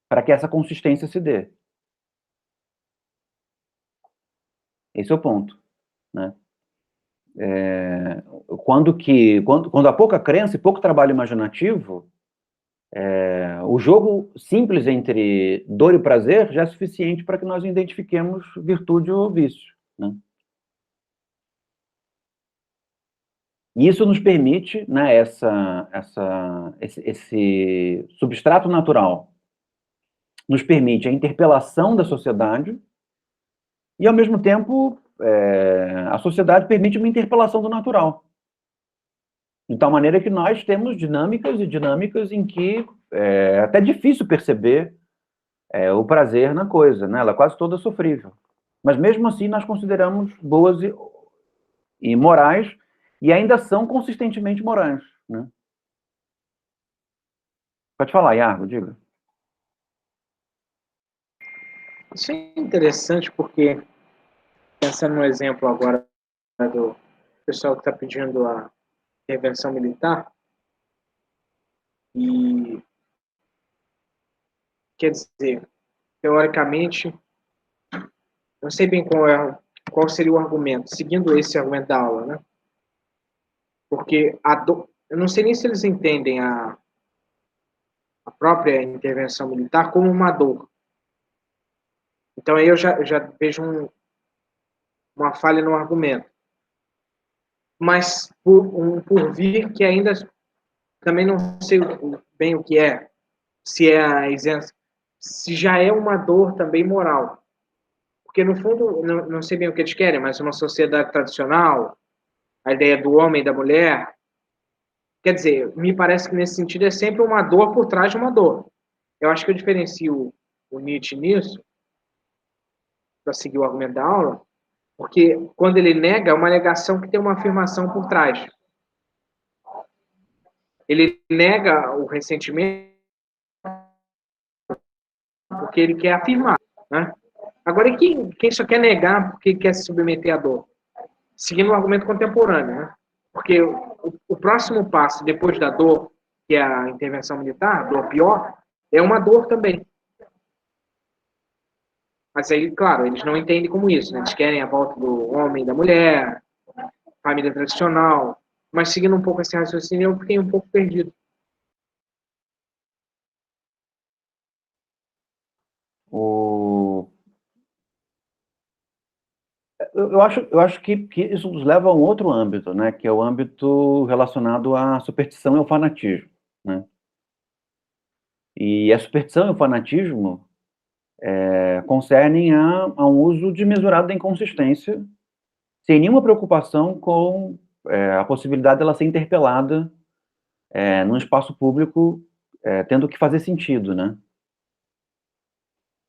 para que essa consistência se dê. Esse é o ponto, né? Quando há pouca crença e pouco trabalho imaginativo, o jogo simples entre dor e prazer já é suficiente para que nós identifiquemos virtude ou vício, né? E isso nos permite, né, esse substrato natural nos permite a interpelação da sociedade e, ao mesmo tempo, a sociedade permite uma interpelação do natural. De tal maneira que nós temos dinâmicas e dinâmicas em que é até difícil perceber o prazer na coisa, né? Ela é quase toda sofrível. Mas mesmo assim nós consideramos boas e morais, e ainda são consistentemente morais, né? Pode falar, Iago, diga. Isso é interessante porque, pensando no exemplo agora do pessoal que está pedindo a intervenção militar, e quer dizer, teoricamente, não sei bem qual seria o argumento, seguindo esse argumento da aula, né? Porque eu não sei nem se eles entendem a própria intervenção militar como uma dor. Então aí eu já vejo uma falha no argumento. Mas por vir que ainda também não sei bem o que é, se é a isenção, se já é uma dor também moral. Porque, no fundo, não sei bem o que eles querem, mas uma sociedade tradicional, a ideia do homem e da mulher, quer dizer, me parece que nesse sentido é sempre uma dor por trás de uma dor. Eu acho que eu diferencio o Nietzsche nisso, para seguir o argumento da aula, porque quando ele nega, é uma negação que tem uma afirmação por trás. Ele nega o ressentimento porque ele quer afirmar, né? Agora, e quem só quer negar porque quer se submeter à dor? Seguindo o argumento contemporâneo, né? Porque o próximo passo, depois da dor, que é a intervenção militar, dor pior, é uma dor também. Mas aí, claro, eles não entendem como isso, né? Eles querem a volta do homem e da mulher, família tradicional. Mas seguindo um pouco esse raciocínio, eu fiquei um pouco perdido. Eu acho que isso nos leva a um outro âmbito, né? Que é o âmbito relacionado à superstição e ao fanatismo, né? E a superstição e o fanatismo concernem a um uso desmesurado da inconsistência, sem nenhuma preocupação com a possibilidade dela ser interpelada num espaço público, tendo que fazer sentido, né?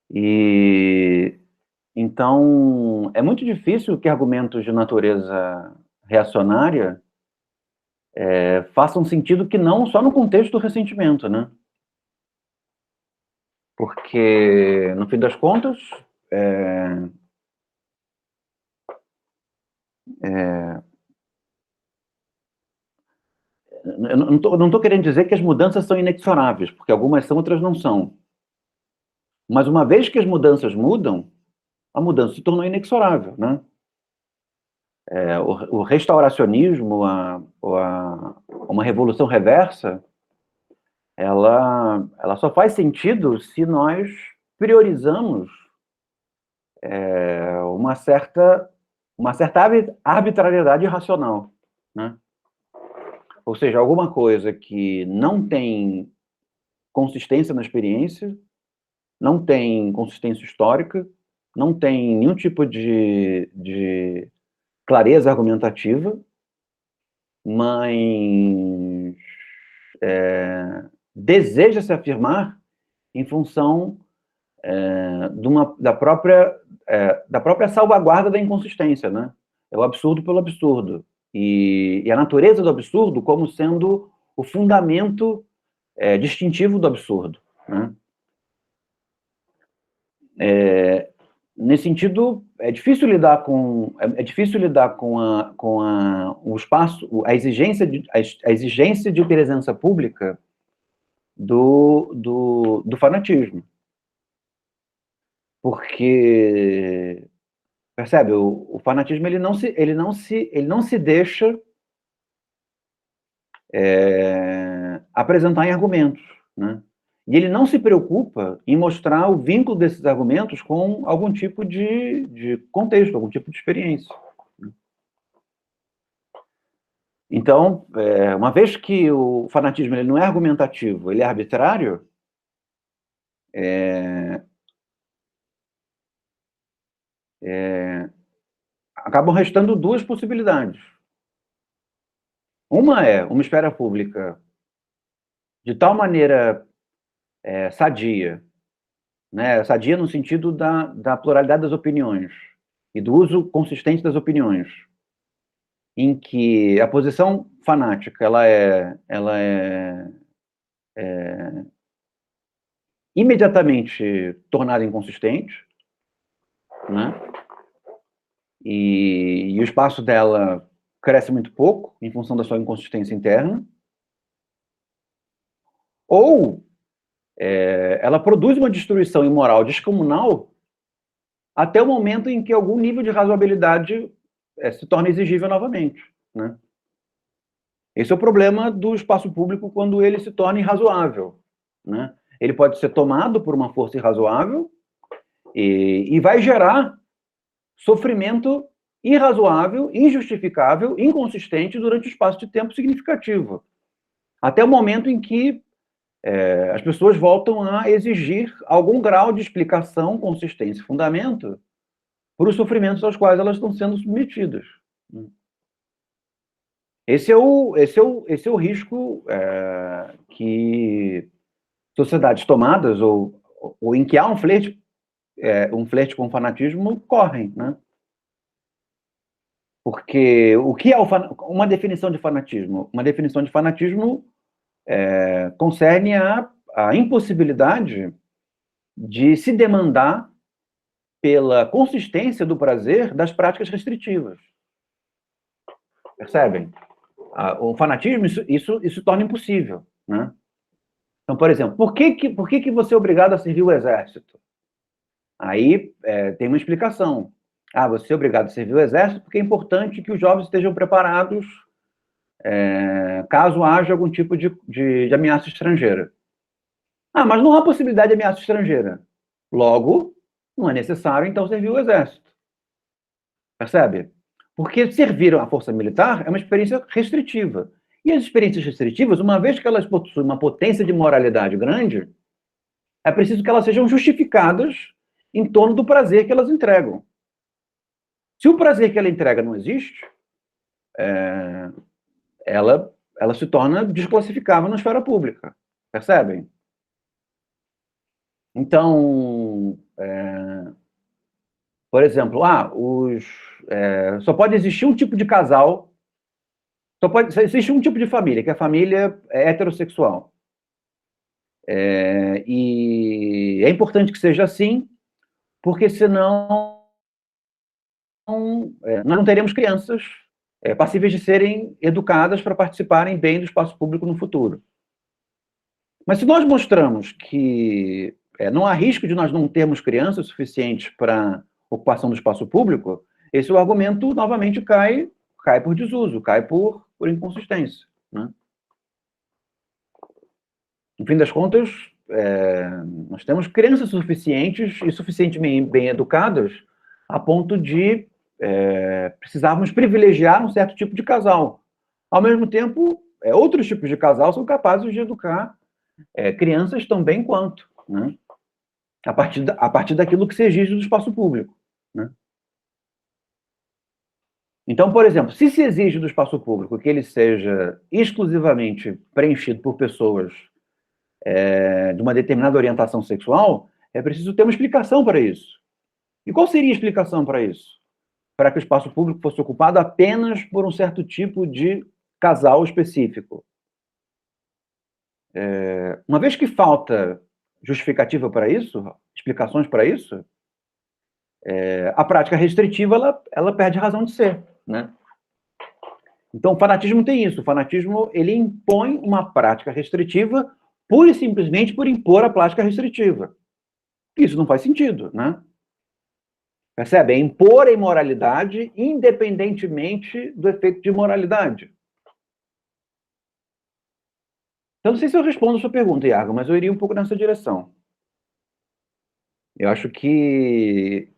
E então é muito difícil que argumentos de natureza reacionária façam sentido que não só no contexto do ressentimento, né? Porque, no fim das contas, eu não estou querendo dizer que as mudanças são inexoráveis, porque algumas são, outras não são. Mas uma vez que as mudanças mudam, a mudança se tornou inexorável, né? O restauracionismo, uma revolução reversa, ela só faz sentido se nós priorizamos uma certa arbitrariedade racional, né? Ou seja, alguma coisa que não tem consistência na experiência, não tem consistência histórica, não tem nenhum tipo de clareza argumentativa, mas deseja se afirmar em função da própria salvaguarda da inconsistência, né? É o absurdo pelo absurdo. E a natureza do absurdo como sendo o fundamento distintivo do absurdo, né? Nesse sentido, é difícil lidar com o espaço, a exigência de presença pública do fanatismo. Porque, percebe, o fanatismo ele não se deixa apresentar em argumentos, né? E ele não se preocupa em mostrar o vínculo desses argumentos com algum tipo de contexto, algum tipo de experiência. Então, uma vez que o fanatismo ele não é argumentativo, ele é arbitrário, acabam restando duas possibilidades. Uma é uma esfera pública de tal maneira sadia, né? Sadia no sentido da pluralidade das opiniões e do uso consistente das opiniões, em que a posição fanática ela é imediatamente tornada inconsistente, né? E o espaço dela cresce muito pouco em função da sua inconsistência interna, ou ela produz uma destruição imoral descomunal até o momento em que algum nível de razoabilidade se torna exigível novamente, né? Esse é o problema do espaço público quando ele se torna irrazoável, né? Ele pode ser tomado por uma força irrazoável e vai gerar sofrimento irrazoável, injustificável, inconsistente durante um espaço de tempo significativo, até o momento em que as pessoas voltam a exigir algum grau de explicação, consistência e fundamento para os sofrimentos aos quais elas estão sendo submetidas. Esse é o risco que sociedades tomadas ou em que há um flerte com o fanatismo correm, né? Porque o que é uma definição de fanatismo? Uma definição de fanatismo concerne a impossibilidade de se demandar pela consistência do prazer das práticas restritivas. Percebem? O fanatismo, isso torna impossível, né? Então, por exemplo, por que você é obrigado a servir o exército? Aí tem uma explicação. Você é obrigado a servir o exército porque é importante que os jovens estejam preparados caso haja algum tipo de ameaça estrangeira. Mas não há possibilidade de ameaça estrangeira. Logo, não é necessário, então, servir o exército. Percebe? Porque servir a força militar é uma experiência restritiva. E as experiências restritivas, uma vez que elas possuem uma potência de moralidade grande, é preciso que elas sejam justificadas em torno do prazer que elas entregam. Se o prazer que ela entrega não existe, ela se torna desclassificável na esfera pública. Percebem? Então, por exemplo, só pode existir um tipo de casal, só existe um tipo de família, que é a família heterossexual. E é importante que seja assim, porque senão nós não teremos crianças passíveis de serem educadas para participarem bem do espaço público no futuro. Mas se nós mostramos que não há risco de nós não termos crianças suficientes para ocupação do espaço público, esse argumento novamente cai por desuso, cai por inconsistência, né? No fim das contas, nós temos crianças suficientes e suficientemente bem educadas a ponto de precisarmos privilegiar um certo tipo de casal. Ao mesmo tempo, outros tipos de casal são capazes de educar crianças tão bem quanto, né? a partir daquilo que se exige do espaço público, né? Então, por exemplo, se se exige do espaço público que ele seja exclusivamente preenchido por pessoas de uma determinada orientação sexual, é preciso ter uma explicação para isso. E qual seria a explicação para isso? Para que o espaço público fosse ocupado apenas por um certo tipo de casal específico. Uma vez que falta justificativa para isso, explicações para isso, a prática restritiva ela perde razão de ser, né? Então, o fanatismo tem isso. O fanatismo ele impõe uma prática restritiva pura e simplesmente por impor a prática restritiva. Isso não faz sentido, né? Percebe? É impor a imoralidade independentemente do efeito de imoralidade. Então, não sei se eu respondo a sua pergunta, Iago, mas eu iria um pouco nessa direção. Eu acho que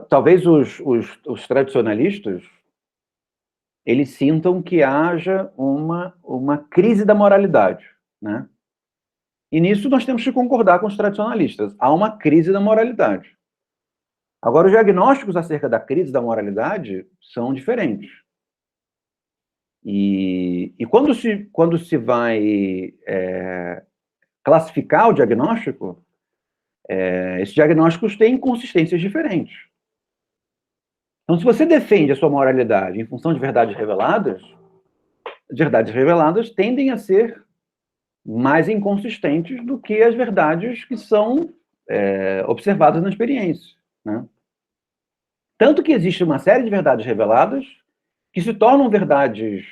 talvez os tradicionalistas eles sintam que haja uma crise da moralidade, né? E nisso nós temos que concordar com os tradicionalistas. Há uma crise da moralidade. Agora, os diagnósticos acerca da crise da moralidade são diferentes. E quando se vai classificar o diagnóstico, esses diagnósticos têm consistências diferentes. Então, se você defende a sua moralidade em função de verdades reveladas tendem a ser mais inconsistentes do que as verdades que são observadas na experiência, né? Tanto que existe uma série de verdades reveladas que se tornam verdades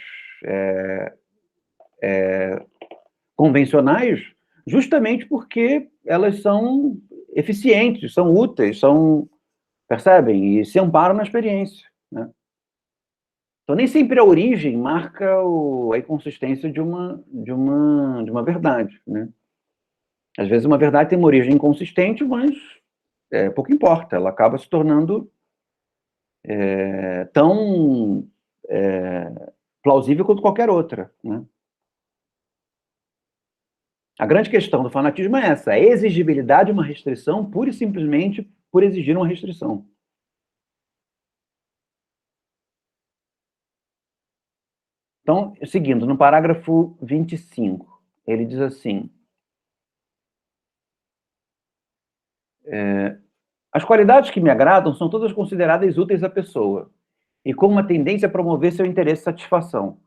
convencionais justamente porque elas são eficientes, são úteis, percebem? E se amparam na experiência, né? Então, nem sempre a origem marca a inconsistência de uma verdade, né? Às vezes uma verdade tem uma origem inconsistente, mas pouco importa, ela acaba se tornando tão plausível quanto qualquer outra, né? A grande questão do fanatismo é essa, a exigibilidade de uma restrição pura e simplesmente por exigir uma restrição. Então, seguindo, no parágrafo 25, ele diz assim: as qualidades que me agradam são todas consideradas úteis à pessoa, e com uma tendência a promover seu interesse e satisfação.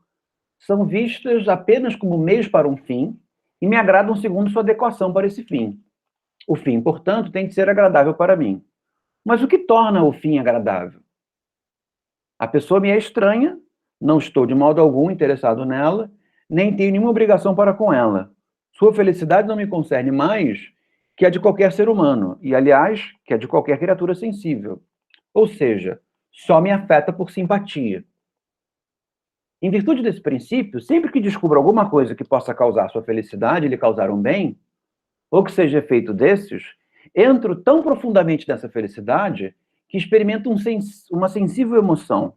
São vistas apenas como meios para um fim, e me agradam segundo sua adequação para esse fim. O fim, portanto, tem de ser agradável para mim. Mas o que torna o fim agradável? A pessoa me é estranha, não estou de modo algum interessado nela, nem tenho nenhuma obrigação para com ela. Sua felicidade não me concerne mais que a de qualquer ser humano, e, aliás, que a de qualquer criatura sensível. Ou seja, só me afeta por simpatia. Em virtude desse princípio, sempre que descubro alguma coisa que possa causar sua felicidade e lhe causar um bem, ou que seja efeito desses, entro tão profundamente nessa felicidade que experimento uma sensível emoção.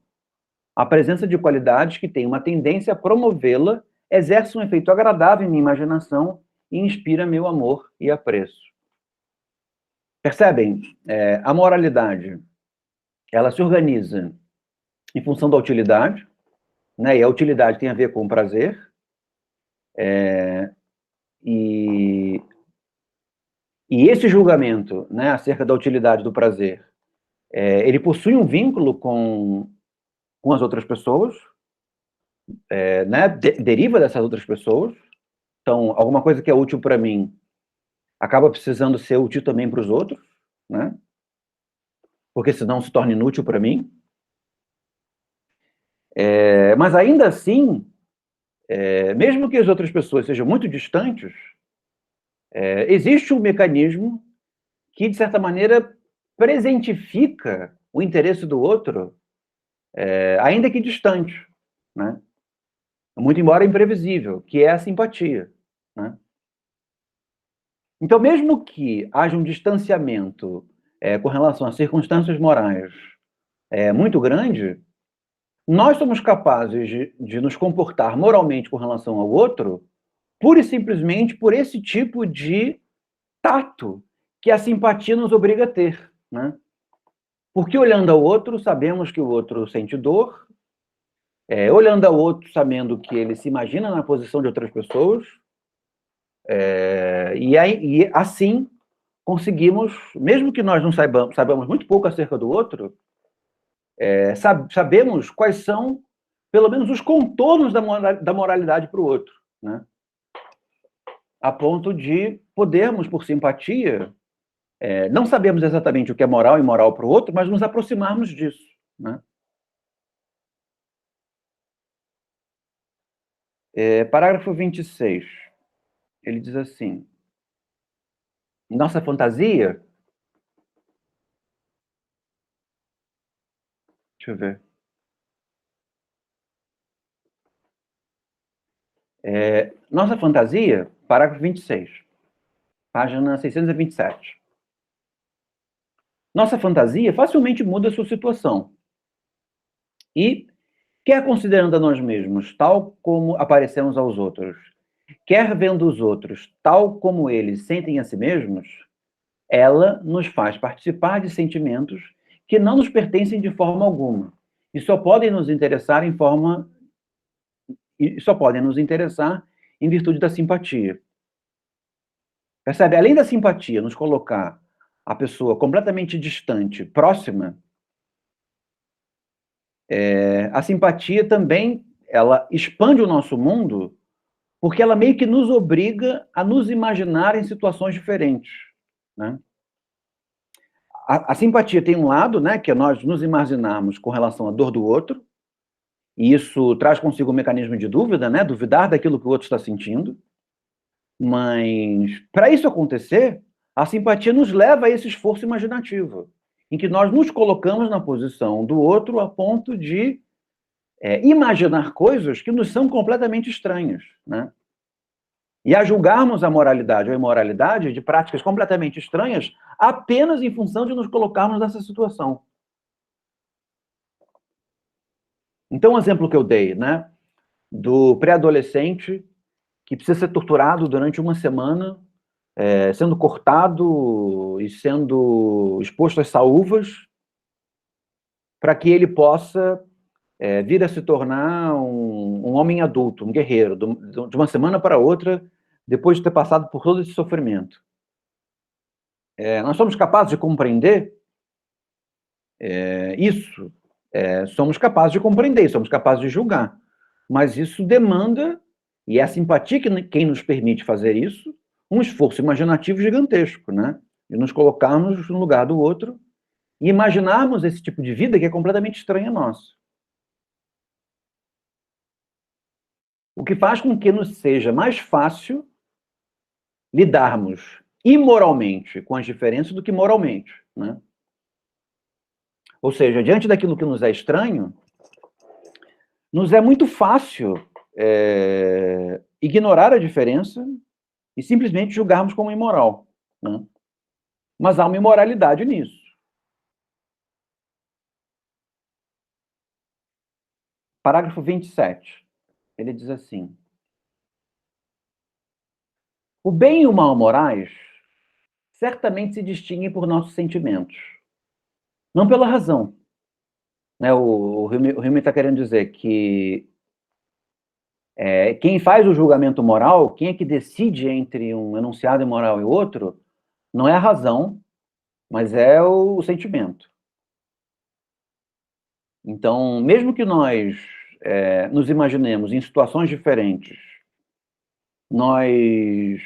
A presença de qualidades que têm uma tendência a promovê-la exerce um efeito agradável em minha imaginação e inspira meu amor e apreço. Percebem? A moralidade, ela se organiza em função da utilidade, né? E a utilidade tem a ver com o prazer, e esse julgamento, né, acerca da utilidade do prazer, ele possui um vínculo com as outras pessoas, né, deriva dessas outras pessoas. Então, alguma coisa que é útil para mim acaba precisando ser útil também para os outros, né? Porque senão se torna inútil para mim. Mas ainda assim, mesmo que as outras pessoas sejam muito distantes, existe um mecanismo que, de certa maneira, presentifica o interesse do outro, ainda que distante, né? Muito embora imprevisível, que é a simpatia, né? Então, mesmo que haja um distanciamento com relação às circunstâncias morais muito grande, nós somos capazes de nos comportar moralmente com relação ao outro pura e simplesmente por esse tipo de tato que a simpatia nos obriga a ter, né? Porque olhando ao outro, sabemos que o outro sente dor, olhando ao outro, sabendo que ele se imagina na posição de outras pessoas, e assim conseguimos, mesmo que nós não saibamos muito pouco acerca do outro, sabemos quais são, pelo menos, os contornos da moralidade para o outro, né? A ponto de podermos, por simpatia, não sabemos exatamente o que é moral e imoral para o outro, mas nos aproximarmos disso, né? Parágrafo 26. Ele diz assim: nossa fantasia. Deixa eu ver. Nossa fantasia, parágrafo 26, página 627. Nossa fantasia facilmente muda a sua situação. E, quer considerando a nós mesmos tal como aparecemos aos outros, quer vendo os outros tal como eles sentem a si mesmos, ela nos faz participar de sentimentos que não nos pertencem de forma alguma e só podem nos interessar em virtude da simpatia. Percebe? Além da simpatia nos colocar a pessoa completamente distante, próxima, a simpatia também ela expande o nosso mundo porque ela meio que nos obriga a nos imaginar em situações diferentes, né? A simpatia tem um lado, né, que é nós nos imaginarmos com relação à dor do outro, e isso traz consigo um mecanismo de dúvida, né, duvidar daquilo que o outro está sentindo. Mas, para isso acontecer, a simpatia nos leva a esse esforço imaginativo, em que nós nos colocamos na posição do outro a ponto de imaginar coisas que nos são completamente estranhas, né? E a julgarmos a moralidade ou a imoralidade de práticas completamente estranhas apenas em função de nos colocarmos nessa situação. Então, o exemplo que eu dei, né, do pré-adolescente que precisa ser torturado durante uma semana, sendo cortado e sendo exposto às saúvas, para que ele possa vir a se tornar um homem adulto, um guerreiro, de uma semana para outra, depois de ter passado por todo esse sofrimento. Nós somos capazes de compreender isso, somos capazes de compreender, somos capazes de julgar, mas isso demanda, e é a simpatia quem nos permite fazer isso, um esforço imaginativo gigantesco, né? De nos colocarmos no lugar do outro e imaginarmos esse tipo de vida que é completamente estranha a nós. O que faz com que nos seja mais fácil lidarmos imoralmente com as diferenças do que moralmente, né? Ou seja, diante daquilo que nos é estranho, nos é muito fácil ignorar a diferença e simplesmente julgarmos como imoral, né? Mas há uma imoralidade nisso. Parágrafo 27. Ele diz assim: o bem e o mal morais certamente se distinguem por nossos sentimentos, não pela razão. Né? O Hume está querendo dizer que quem faz o julgamento moral, quem é que decide entre um enunciado imoral e outro, não é a razão, mas é o sentimento. Então, mesmo que nós nos imaginemos em situações diferentes, nós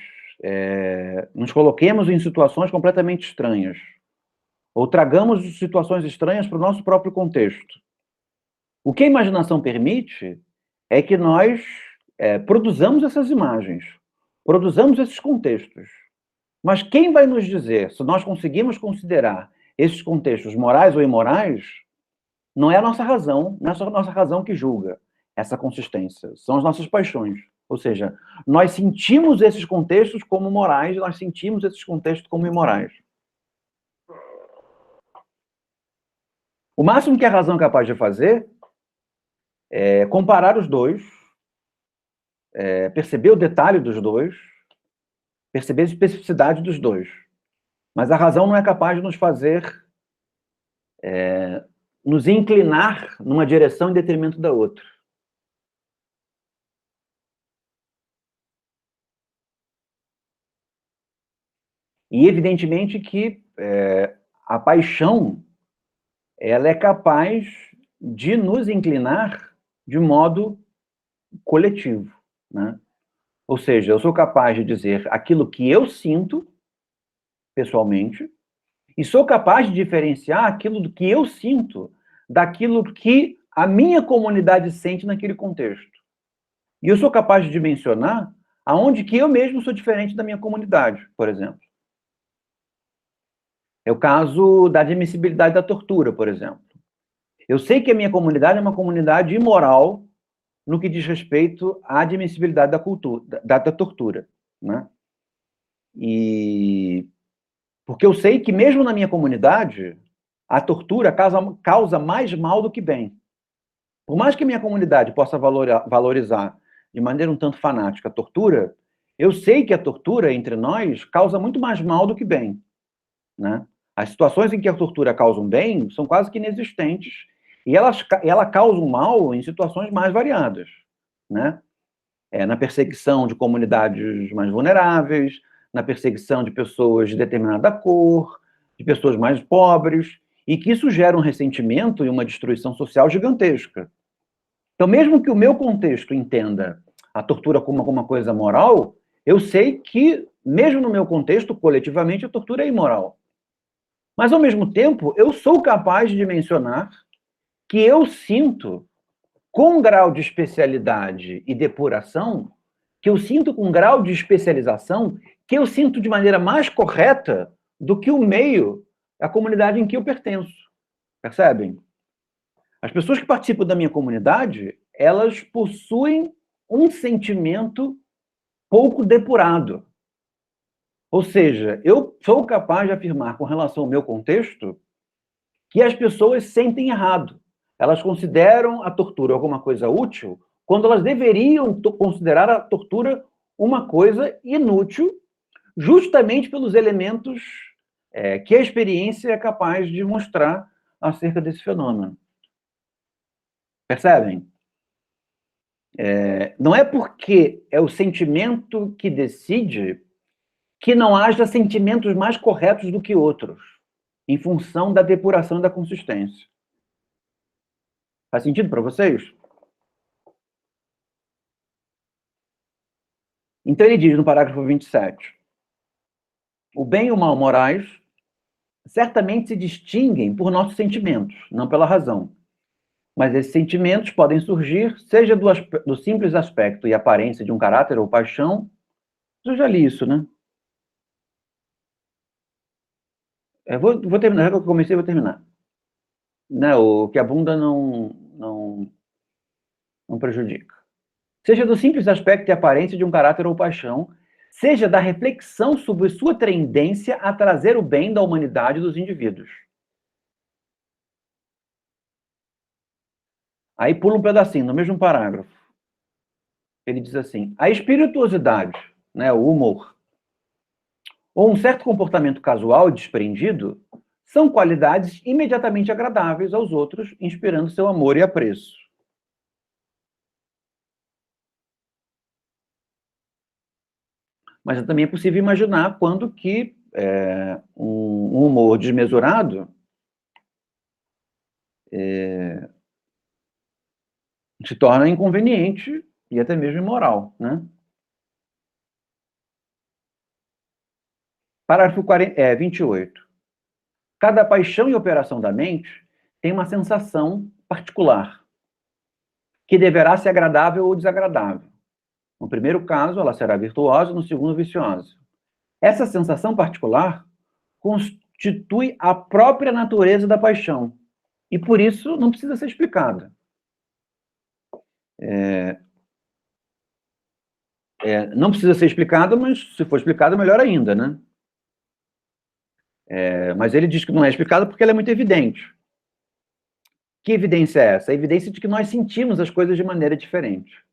nos coloquemos em situações completamente estranhas, ou tragamos situações estranhas para o nosso próprio contexto. O que a imaginação permite é que nós produzamos essas imagens, produzamos esses contextos. Mas quem vai nos dizer se nós conseguimos considerar esses contextos morais ou imorais? Não é a nossa razão, não é só a nossa razão que julga essa consistência, são as nossas paixões. Ou seja, nós sentimos esses contextos como morais, nós sentimos esses contextos como imorais. O máximo que a razão é capaz de fazer é comparar os dois perceber o detalhe dos dois, perceber a especificidade dos dois. Mas a razão não é capaz de nos fazer nos inclinar numa direção em detrimento da outra. E, evidentemente, que a paixão ela é capaz de nos inclinar de modo coletivo, né? Ou seja, eu sou capaz de dizer aquilo que eu sinto, pessoalmente, e sou capaz de diferenciar aquilo do que eu sinto daquilo que a minha comunidade sente naquele contexto. E eu sou capaz de dimensionar aonde que eu mesmo sou diferente da minha comunidade, por exemplo. É o caso da admissibilidade da tortura, por exemplo. Eu sei que a minha comunidade é uma comunidade imoral no que diz respeito à admissibilidade da tortura, né? E porque eu sei que mesmo na minha comunidade a tortura causa mais mal do que bem. Por mais que a minha comunidade possa valorizar de maneira um tanto fanática a tortura, eu sei que a tortura entre nós causa muito mais mal do que bem, né? As situações em que a tortura causa um bem são quase que inexistentes e ela causa um mal em situações mais variadas, né? Na perseguição de comunidades mais vulneráveis, na perseguição de pessoas de determinada cor, de pessoas mais pobres, e que isso gera um ressentimento e uma destruição social gigantesca. Então, mesmo que o meu contexto entenda a tortura como alguma coisa moral, eu sei que, mesmo no meu contexto, coletivamente, a tortura é imoral. Mas, ao mesmo tempo, eu sou capaz de mencionar que eu sinto, com grau de especialidade e depuração, que eu sinto com grau de especialização, que eu sinto de maneira mais correta do que o meio, a comunidade em que eu pertenço. Percebem? As pessoas que participam da minha comunidade, elas possuem um sentimento pouco depurado. Ou seja, eu sou capaz de afirmar com relação ao meu contexto que as pessoas sentem errado. Elas consideram a tortura alguma coisa útil quando elas deveriam considerar a tortura uma coisa inútil, justamente pelos elementos que a experiência é capaz de mostrar acerca desse fenômeno. Percebem? Não é porque é o sentimento que decide que não haja sentimentos mais corretos do que outros, em função da depuração e da consistência. Faz sentido para vocês? Então ele diz no parágrafo 27, o bem e o mal morais certamente se distinguem por nossos sentimentos, não pela razão. Mas esses sentimentos podem surgir, seja do simples aspecto e aparência de um caráter ou paixão. Eu já li isso, né? Vou terminar, já que eu comecei, vou terminar. Né, o que abunda não prejudica. Seja do simples aspecto e aparência de um caráter ou paixão, seja da reflexão sobre sua tendência a trazer o bem da humanidade dos indivíduos. Aí pula um pedacinho, no mesmo parágrafo. Ele diz assim, a espirituosidade, né, o humor, ou um certo comportamento casual e desprendido, são qualidades imediatamente agradáveis aos outros, inspirando seu amor e apreço. Mas também é possível imaginar quando que um humor desmesurado se torna inconveniente e até mesmo imoral, né? Parágrafo 28. Cada paixão e operação da mente tem uma sensação particular, que deverá ser agradável ou desagradável. No primeiro caso, ela será virtuosa, no segundo, viciosa. Essa sensação particular constitui a própria natureza da paixão, e por isso não precisa ser explicada. Não precisa ser explicada, mas se for explicada, melhor ainda, né? Mas ele diz que não é explicada porque ela é muito evidente. Que evidência é essa? A evidência de que nós sentimos as coisas de maneira diferente.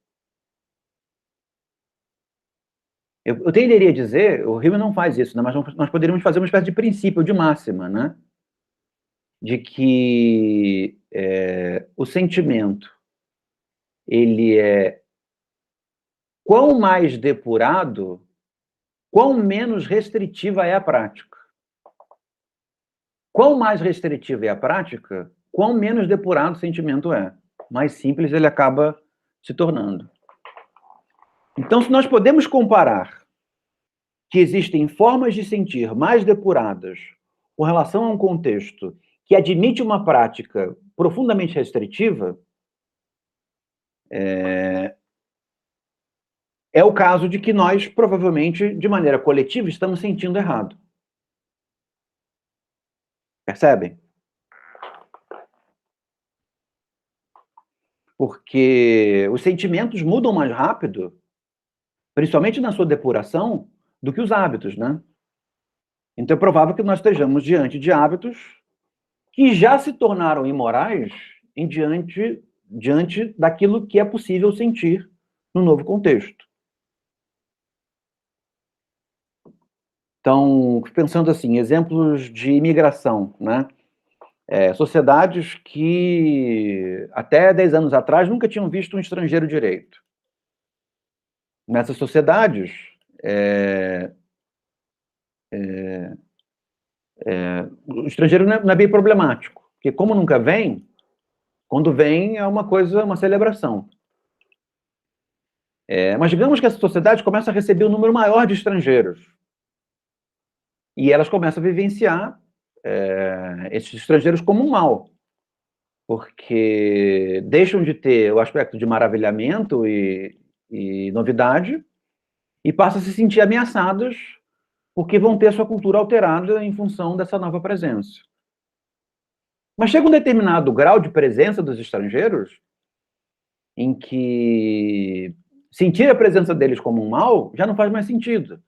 Eu tenderia a dizer, o Hume não faz isso, né, mas nós poderíamos fazer uma espécie de princípio, de máxima, né? De que o sentimento, ele é quão mais depurado, quão menos restritiva é a prática. Quão mais restritiva é a prática, quão menos depurado o sentimento é. Mais simples ele acaba se tornando. Então, se nós podemos comparar que existem formas de sentir mais depuradas com relação a um contexto que admite uma prática profundamente restritiva, é o caso de que nós, provavelmente, de maneira coletiva, estamos sentindo errado. Percebem? Porque os sentimentos mudam mais rápido, principalmente na sua depuração, do que os hábitos, né? Então é provável que nós estejamos diante de hábitos que já se tornaram imorais diante daquilo que é possível sentir no novo contexto. Então, pensando assim, exemplos de imigração, né? Sociedades que até 10 anos atrás nunca tinham visto um estrangeiro direito. Nessas sociedades, o estrangeiro não é bem problemático, porque como nunca vem, quando vem é uma coisa, uma celebração. Mas digamos que essa sociedade começa a receber um número maior de estrangeiros. E elas começam a vivenciar esses estrangeiros como um mal. Porque deixam de ter o aspecto de maravilhamento e novidade e passam a se sentir ameaçadas porque vão ter sua cultura alterada em função dessa nova presença. Mas chega um determinado grau de presença dos estrangeiros em que sentir a presença deles como um mal já não faz mais sentido.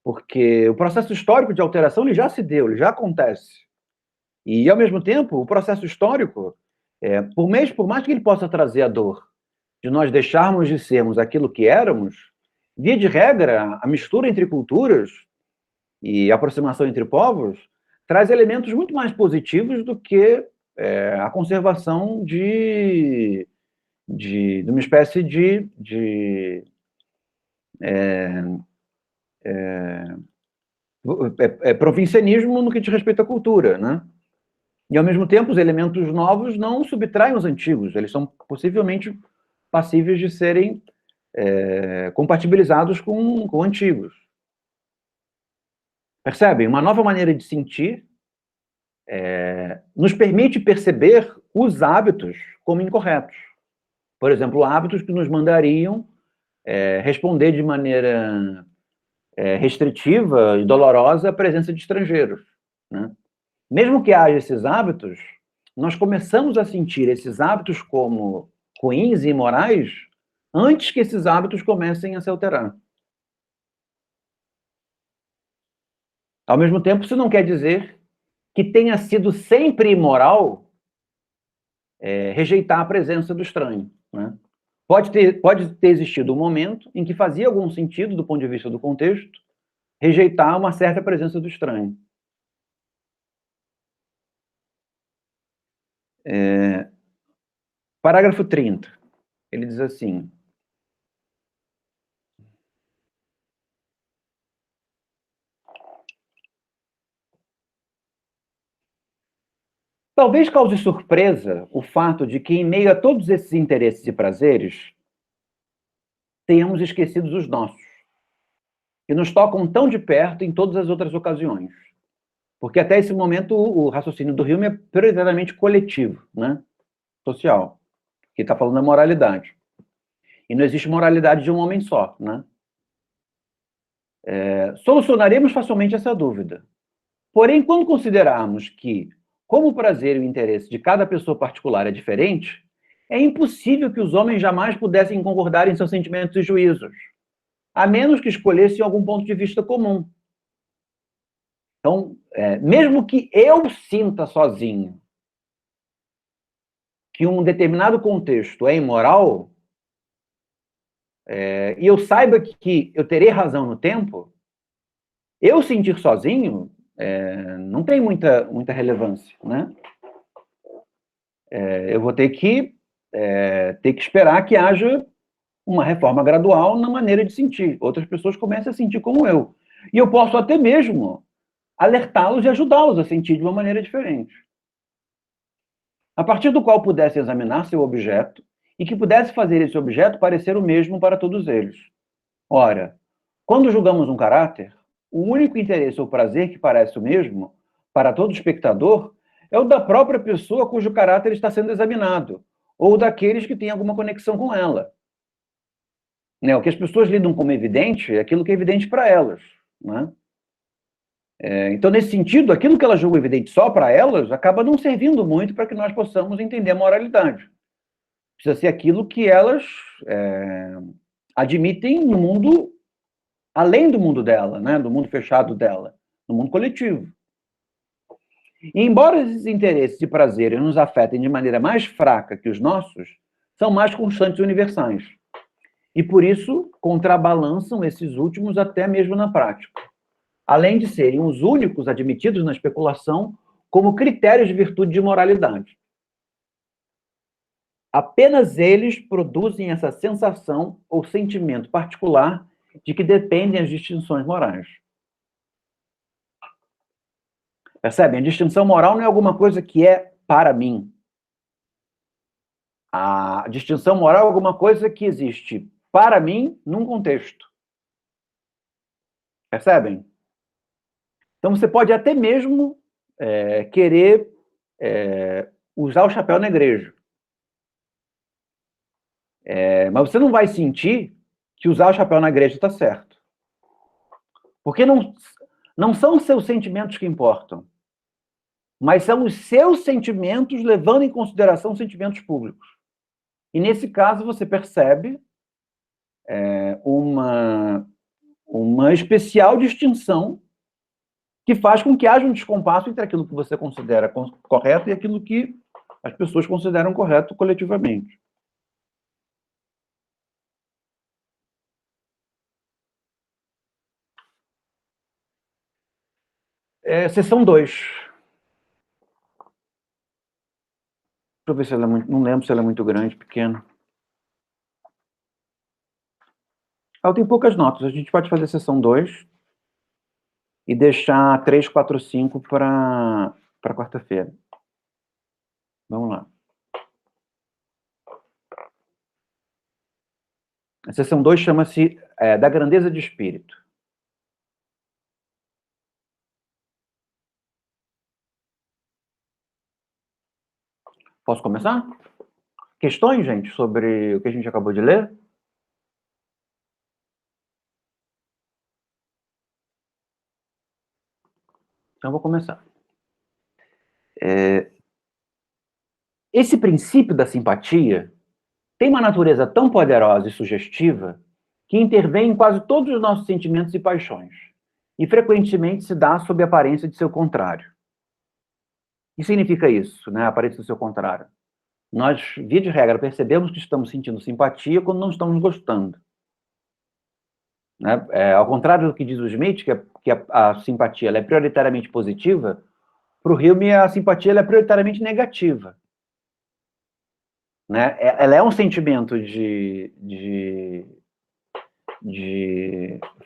Porque o processo histórico de alteração ele já se deu, ele já acontece. E, ao mesmo tempo, o processo histórico, por mais que ele possa trazer a dor de nós deixarmos de sermos aquilo que éramos, via de regra, a mistura entre culturas e a aproximação entre povos traz elementos muito mais positivos do que a conservação de uma espécie de provincianismo no que diz respeito à cultura, né? E, ao mesmo tempo, os elementos novos não subtraem os antigos, eles são possivelmente passíveis de serem compatibilizados com antigos. Percebem? Uma nova maneira de sentir nos permite perceber os hábitos como incorretos. Por exemplo, hábitos que nos mandariam responder de maneira restritiva e dolorosa à presença de estrangeiros, né? Mesmo que haja esses hábitos, nós começamos a sentir esses hábitos como ruins e imorais antes que esses hábitos comecem a se alterar. Ao mesmo tempo, isso não quer dizer que tenha sido sempre imoral rejeitar a presença do estranho, né? Pode ter existido um momento em que fazia algum sentido, do ponto de vista do contexto, rejeitar uma certa presença do estranho. Parágrafo 30. Ele diz assim: talvez cause surpresa o fato de que, em meio a todos esses interesses e prazeres, tenhamos esquecido os nossos, que nos tocam tão de perto em todas as outras ocasiões. Porque até esse momento o raciocínio do Hume é prioritariamente coletivo, né? Social, que está falando da moralidade. E não existe moralidade de um homem só, né? Solucionaremos facilmente essa dúvida. Porém, quando considerarmos que, como o prazer e o interesse de cada pessoa particular é diferente, é impossível que os homens jamais pudessem concordar em seus sentimentos e juízos, a menos que escolhessem algum ponto de vista comum. Então, mesmo que eu sinta sozinho que um determinado contexto é imoral, e eu saiba que eu terei razão no tempo, eu sentir sozinho não tem muita relevância, né? Eu vou ter que esperar que haja uma reforma gradual na maneira de sentir. Outras pessoas comecem a sentir como eu. E eu posso até mesmo alertá-los e ajudá-los a sentir de uma maneira diferente. A partir do qual pudesse examinar seu objeto e que pudesse fazer esse objeto parecer o mesmo para todos eles. Ora, quando julgamos um caráter, o único interesse ou prazer que parece o mesmo para todo espectador é o da própria pessoa cujo caráter está sendo examinado, ou daqueles que têm alguma conexão com ela. Né? O que as pessoas lidam como evidente é aquilo que é evidente para elas. Né? Então, nesse sentido, aquilo que elas julgam evidente só para elas acaba não servindo muito para que nós possamos entender a moralidade. Precisa ser aquilo que elas admitem no mundo, além do mundo dela, né? Do mundo fechado dela, no mundo coletivo. E embora esses interesses e prazeres nos afetem de maneira mais fraca que os nossos, são mais constantes e universais. E por isso contrabalançam esses últimos até mesmo na prática, além de serem os únicos admitidos na especulação como critérios de virtude de moralidade. Apenas eles produzem essa sensação ou sentimento particular de que dependem as distinções morais. Percebem? A distinção moral não é alguma coisa que é para mim. A distinção moral é alguma coisa que existe para mim num contexto. Percebem? Então você pode até mesmo querer usar o chapéu na igreja. Mas você não vai sentir que usar o chapéu na igreja está certo. Porque não são os seus sentimentos que importam, mas são os seus sentimentos levando em consideração sentimentos públicos. E nesse caso você percebe uma especial distinção que faz com que haja um descompasso entre aquilo que você considera correto e aquilo que as pessoas consideram correto coletivamente. Seção 2. Deixa eu ver se ela é muito... Não lembro se ela é muito grande, pequena. Ela tem poucas notas. A gente pode fazer seção 2 e deixar 3, 4, 5 para quarta-feira. Vamos lá. A seção 2 chama-se Da Grandeza de Espírito. Posso começar? Questões, gente, sobre o que a gente acabou de ler? Então, eu vou começar. Esse princípio da simpatia tem uma natureza tão poderosa e sugestiva que intervém em quase todos os nossos sentimentos e paixões, e frequentemente se dá sob a aparência de seu contrário. O que significa isso, né? A aparência do seu contrário? Nós, via de regra, percebemos que estamos sentindo simpatia quando não estamos gostando. Né? Ao contrário do que diz o Smith, que a simpatia ela é prioritariamente positiva, para o Hume a simpatia ela é prioritariamente negativa. Né? Ela é um sentimento de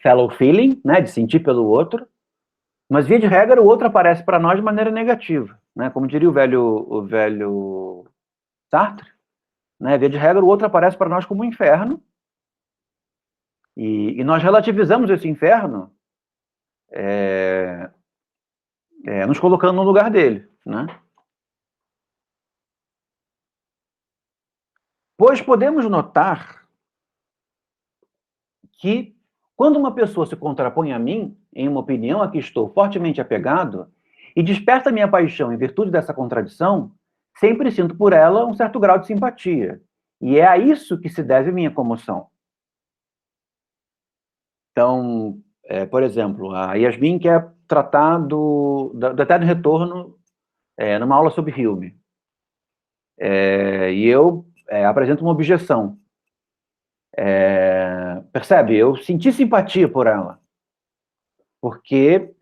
fellow feeling, né? De sentir pelo outro, mas, via de regra, o outro aparece para nós de maneira negativa. Né? Como diria o velho Sartre, né? Via de regra, o outro aparece para nós como um inferno, e nós relativizamos esse inferno nos colocando no lugar dele. Né? Pois podemos notar que, quando uma pessoa se contrapõe a mim, em uma opinião a que estou fortemente apegado, e desperta minha paixão em virtude dessa contradição, sempre sinto por ela um certo grau de simpatia. E é a isso que se deve minha comoção. Então, por exemplo, a Yasmin quer tratar do Eterno Retorno numa aula sobre Hume. E eu apresento uma objeção. percebe? Eu senti simpatia por ela. Porque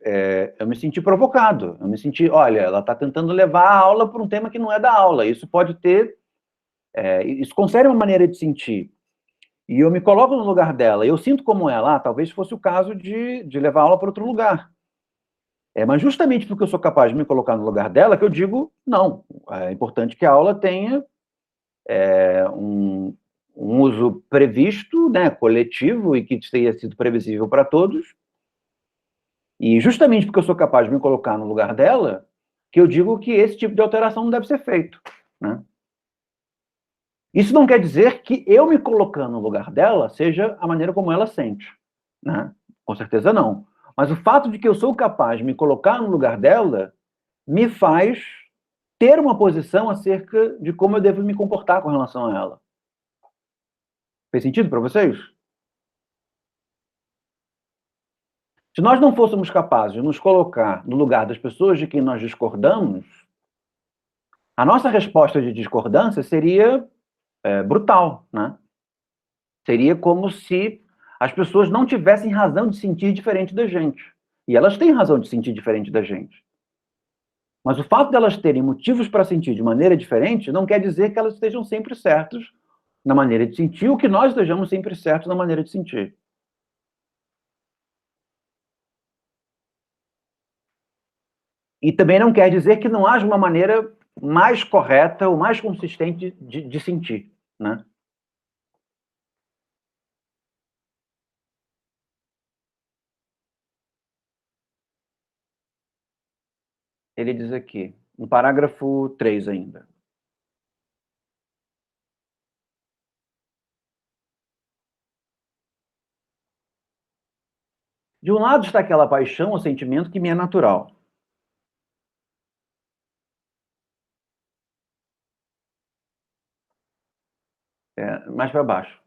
eu me senti provocado. Eu me senti, olha, ela está tentando levar a aula para um tema que não é da aula. Isso pode ter... isso confere uma maneira de sentir. E eu me coloco no lugar dela. Eu sinto como ela. Talvez fosse o caso de levar a aula para outro lugar. Mas justamente porque eu sou capaz de me colocar no lugar dela, que eu digo, não. É importante que a aula tenha um uso previsto, né, coletivo, e que tenha sido previsível para todos. E justamente porque eu sou capaz de me colocar no lugar dela, que eu digo que esse tipo de alteração não deve ser feito, né? Isso não quer dizer que eu me colocando no lugar dela seja a maneira como ela sente, né? Com certeza não. Mas o fato de que eu sou capaz de me colocar no lugar dela me faz ter uma posição acerca de como eu devo me comportar com relação a ela. Fez sentido para vocês? Se nós não fôssemos capazes de nos colocar no lugar das pessoas de quem nós discordamos, a nossa resposta de discordância seria brutal, né? Seria como se as pessoas não tivessem razão de sentir diferente da gente. E elas têm razão de sentir diferente da gente. Mas o fato de elas terem motivos para sentir de maneira diferente não quer dizer que elas estejam sempre certas na maneira de sentir, ou que nós estejamos sempre certos na maneira de sentir. E também não quer dizer que não haja uma maneira mais correta ou mais consistente de sentir, né? Ele diz aqui, no parágrafo 3 ainda. De um lado está aquela paixão ou sentimento que me é natural. Mais para baixo.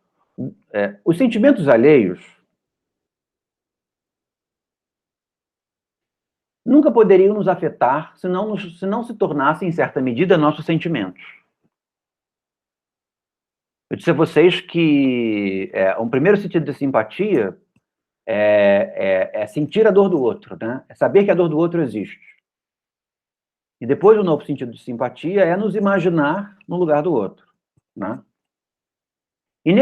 Os sentimentos alheios nunca poderiam nos afetar se não se tornassem, em certa medida, nossos sentimentos. Eu disse a vocês que um primeiro sentido de simpatia é sentir a dor do outro, né? É saber que a dor do outro existe. E depois o novo sentido de simpatia é nos imaginar no lugar do outro, né? E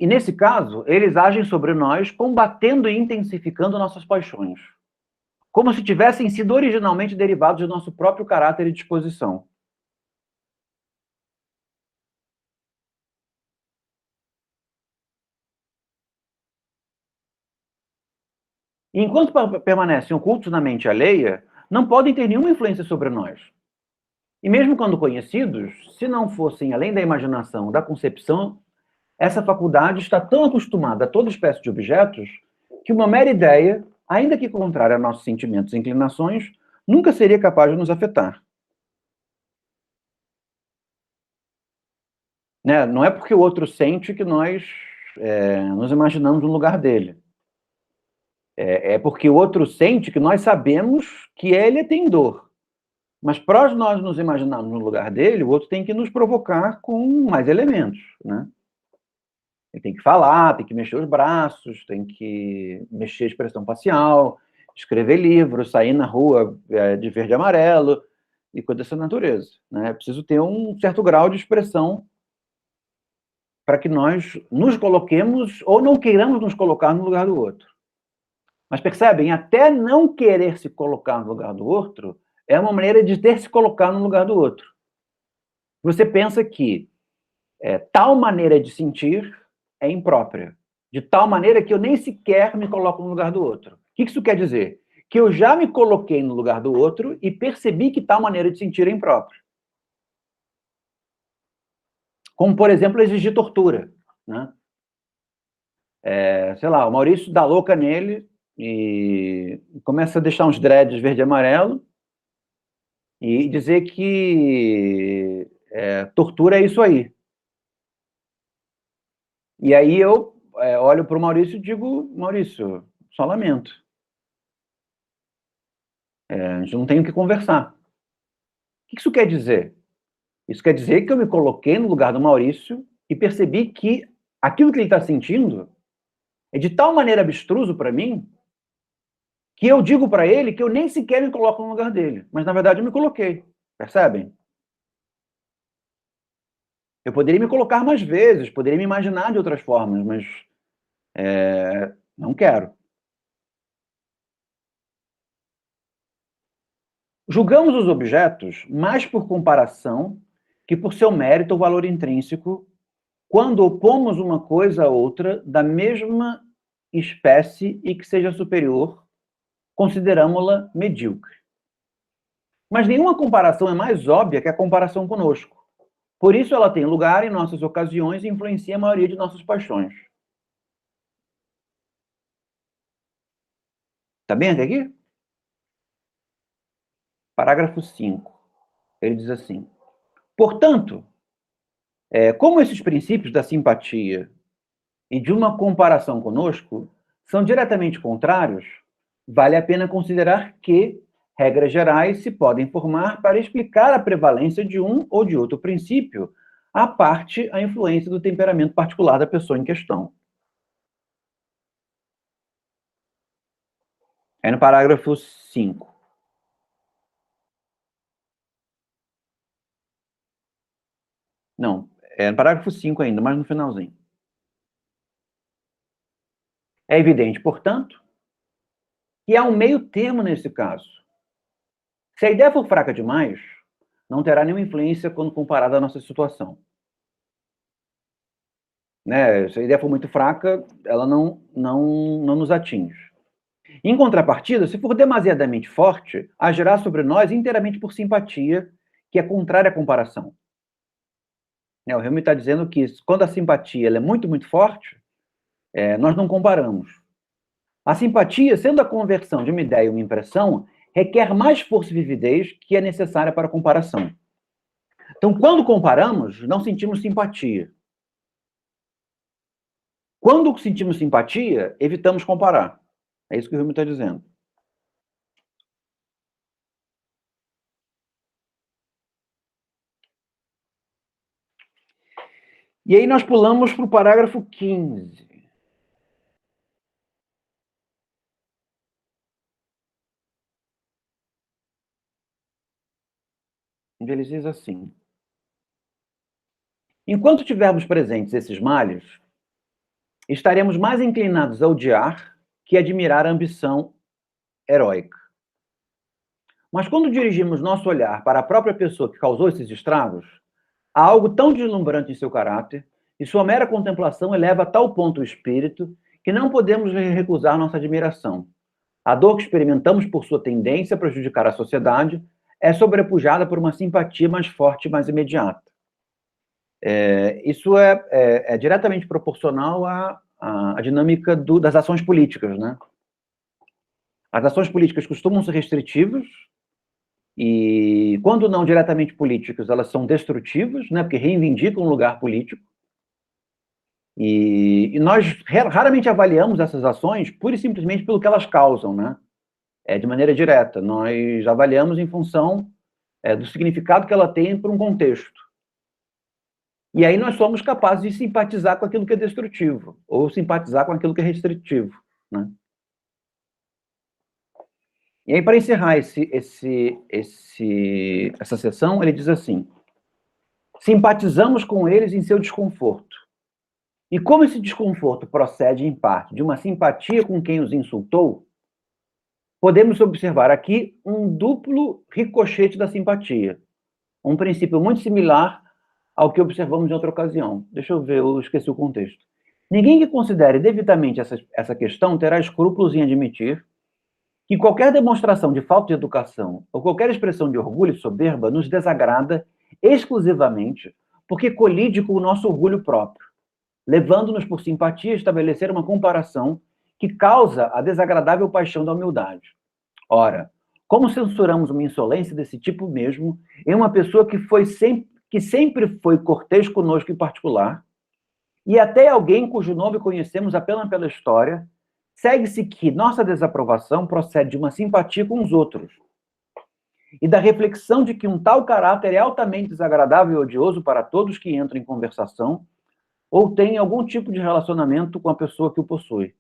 nesse caso, eles agem sobre nós combatendo e intensificando nossas paixões, como se tivessem sido originalmente derivados do nosso próprio caráter e disposição. E enquanto permanecem ocultos na mente alheia, não podem ter nenhuma influência sobre nós. E mesmo quando conhecidos, se não fossem além da imaginação, da concepção, essa faculdade está tão acostumada a toda espécie de objetos que uma mera ideia, ainda que contrária a nossos sentimentos e inclinações, nunca seria capaz de nos afetar. Né? Não é porque o outro sente que nós nos imaginamos no lugar dele. É porque o outro sente que nós sabemos que ele tem dor. Mas para nós nos imaginarmos no lugar dele, o outro tem que nos provocar com mais elementos, né? Ele tem que falar, tem que mexer os braços, tem que mexer a expressão facial, escrever livros, sair na rua de verde e amarelo, e coisa dessa natureza, né? É preciso ter um certo grau de expressão para que nós nos coloquemos ou não queiramos nos colocar no lugar do outro. Mas percebem, até não querer se colocar no lugar do outro é uma maneira de ter se colocar no lugar do outro. Você pensa que tal maneira de sentir é imprópria, de tal maneira que eu nem sequer me coloco no lugar do outro. O que isso quer dizer? Que eu já me coloquei no lugar do outro e percebi que tal maneira de sentir é imprópria. Como, por exemplo, exigir tortura, né? Sei lá, o Maurício dá louca nele e começa a deixar uns dreads verde e amarelo e dizer que tortura é isso aí. E aí eu olho para o Maurício e digo, Maurício, só lamento. A gente não tem o que conversar. O que isso quer dizer? Isso quer dizer que eu me coloquei no lugar do Maurício e percebi que aquilo que ele está sentindo é de tal maneira abstruso para mim que eu digo para ele que eu nem sequer me coloco no lugar dele. Mas, na verdade, eu me coloquei. Percebem? Eu poderia me colocar mais vezes, poderia me imaginar de outras formas, mas não quero. Julgamos os objetos mais por comparação que por seu mérito ou valor intrínseco, quando opomos uma coisa a outra da mesma espécie e que seja superior, consideramos-la medíocre. Mas nenhuma comparação é mais óbvia que a comparação conosco. Por isso ela tem lugar em nossas ocasiões e influencia a maioria de nossas paixões. Tá bem até aqui? Parágrafo 5. Ele diz assim: portanto, como esses princípios da simpatia e de uma comparação conosco são diretamente contrários, vale a pena considerar que regras gerais se podem formar para explicar a prevalência de um ou de outro princípio, à parte a influência do temperamento particular da pessoa em questão. É no parágrafo 5. Não, é no parágrafo 5 ainda, mas no finalzinho. É evidente, portanto, que há um meio termo nesse caso. Se a ideia for fraca demais, não terá nenhuma influência quando comparada à nossa situação. Né? Se a ideia for muito fraca, ela não nos atinge. Em contrapartida, se for demasiadamente forte, agirá sobre nós inteiramente por simpatia, que é contrária à comparação. O Hume está dizendo que quando a simpatia ela é muito, muito forte, nós não comparamos. A simpatia, sendo a conversão de uma ideia em uma impressão, requer mais força e vividez que é necessária para a comparação. Então, quando comparamos, não sentimos simpatia. Quando sentimos simpatia, evitamos comparar. É isso que o Hume está dizendo. E aí nós pulamos para o parágrafo 15. Onde ele diz assim: enquanto tivermos presentes esses males, estaremos mais inclinados a odiar que a admirar a ambição heróica. Mas quando dirigimos nosso olhar para a própria pessoa que causou esses estragos, há algo tão deslumbrante em seu caráter, e sua mera contemplação eleva a tal ponto o espírito, que não podemos recusar nossa admiração. A dor que experimentamos por sua tendência a prejudicar a sociedade é sobrepujada por uma simpatia mais forte e mais imediata. Isso é diretamente proporcional à dinâmica das ações políticas, né? As ações políticas costumam ser restritivas e, quando não diretamente políticas, elas são destrutivas, né? Porque reivindicam um lugar político. E nós raramente avaliamos essas ações pura e simplesmente pelo que elas causam, né? De maneira direta. Nós avaliamos em função do significado que ela tem para um contexto. E aí nós somos capazes de simpatizar com aquilo que é destrutivo, ou simpatizar com aquilo que é restritivo, né? E aí, para encerrar essa sessão, ele diz assim: simpatizamos com eles em seu desconforto. E como esse desconforto procede, em parte, de uma simpatia com quem os insultou, podemos observar aqui um duplo ricochete da simpatia, um princípio muito similar ao que observamos em outra ocasião. Deixa eu ver, eu esqueci o contexto. Ninguém que considere devidamente essa questão terá escrúpulos em admitir que qualquer demonstração de falta de educação ou qualquer expressão de orgulho e soberba nos desagrada exclusivamente porque colide com o nosso orgulho próprio, levando-nos por simpatia a estabelecer uma comparação que causa a desagradável paixão da humildade. Ora, como censuramos uma insolência desse tipo mesmo em uma pessoa que sempre foi cortês conosco em particular, e até alguém cujo nome conhecemos apenas pela história, segue-se que nossa desaprovação procede de uma simpatia com os outros e da reflexão de que um tal caráter é altamente desagradável e odioso para todos que entram em conversação ou têm algum tipo de relacionamento com a pessoa que o possui.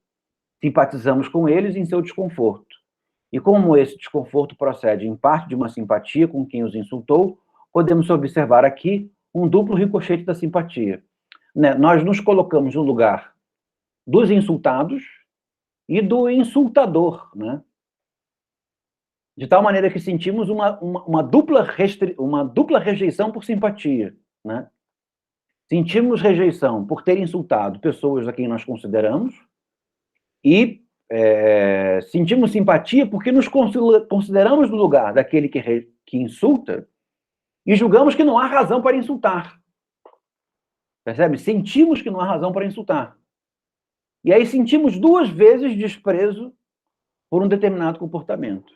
simpatizamos com eles em seu desconforto. E como esse desconforto procede em parte de uma simpatia com quem os insultou, podemos observar aqui um duplo ricochete da simpatia. Né? Nós nos colocamos no lugar dos insultados e do insultador, né? De tal maneira que sentimos uma dupla rejeição por simpatia, né? Sentimos rejeição por ter insultado pessoas a quem nós consideramos e sentimos simpatia porque nos consideramos no lugar daquele que insulta e julgamos que não há razão para insultar. Percebe? Sentimos que não há razão para insultar. E aí sentimos duas vezes desprezo por um determinado comportamento.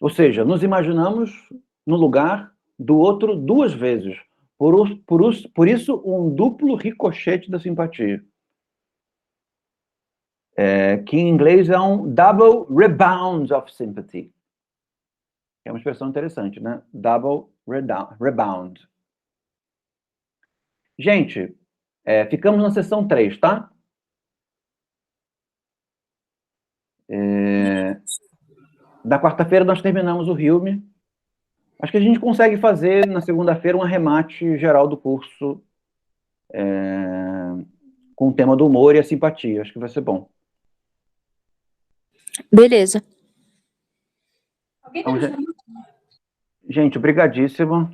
Ou seja, nos imaginamos no lugar do outro duas vezes. Por isso, um duplo ricochete da simpatia. Que em inglês é um double rebound of sympathy. É uma expressão interessante, né? Double rebound. Gente, ficamos na sessão 3, tá? Na quarta-feira nós terminamos o Hilme. Acho que a gente consegue fazer na segunda-feira um arremate geral do curso com o tema do humor e a simpatia. Acho que vai ser bom. Beleza. Então, gente, obrigadíssimo.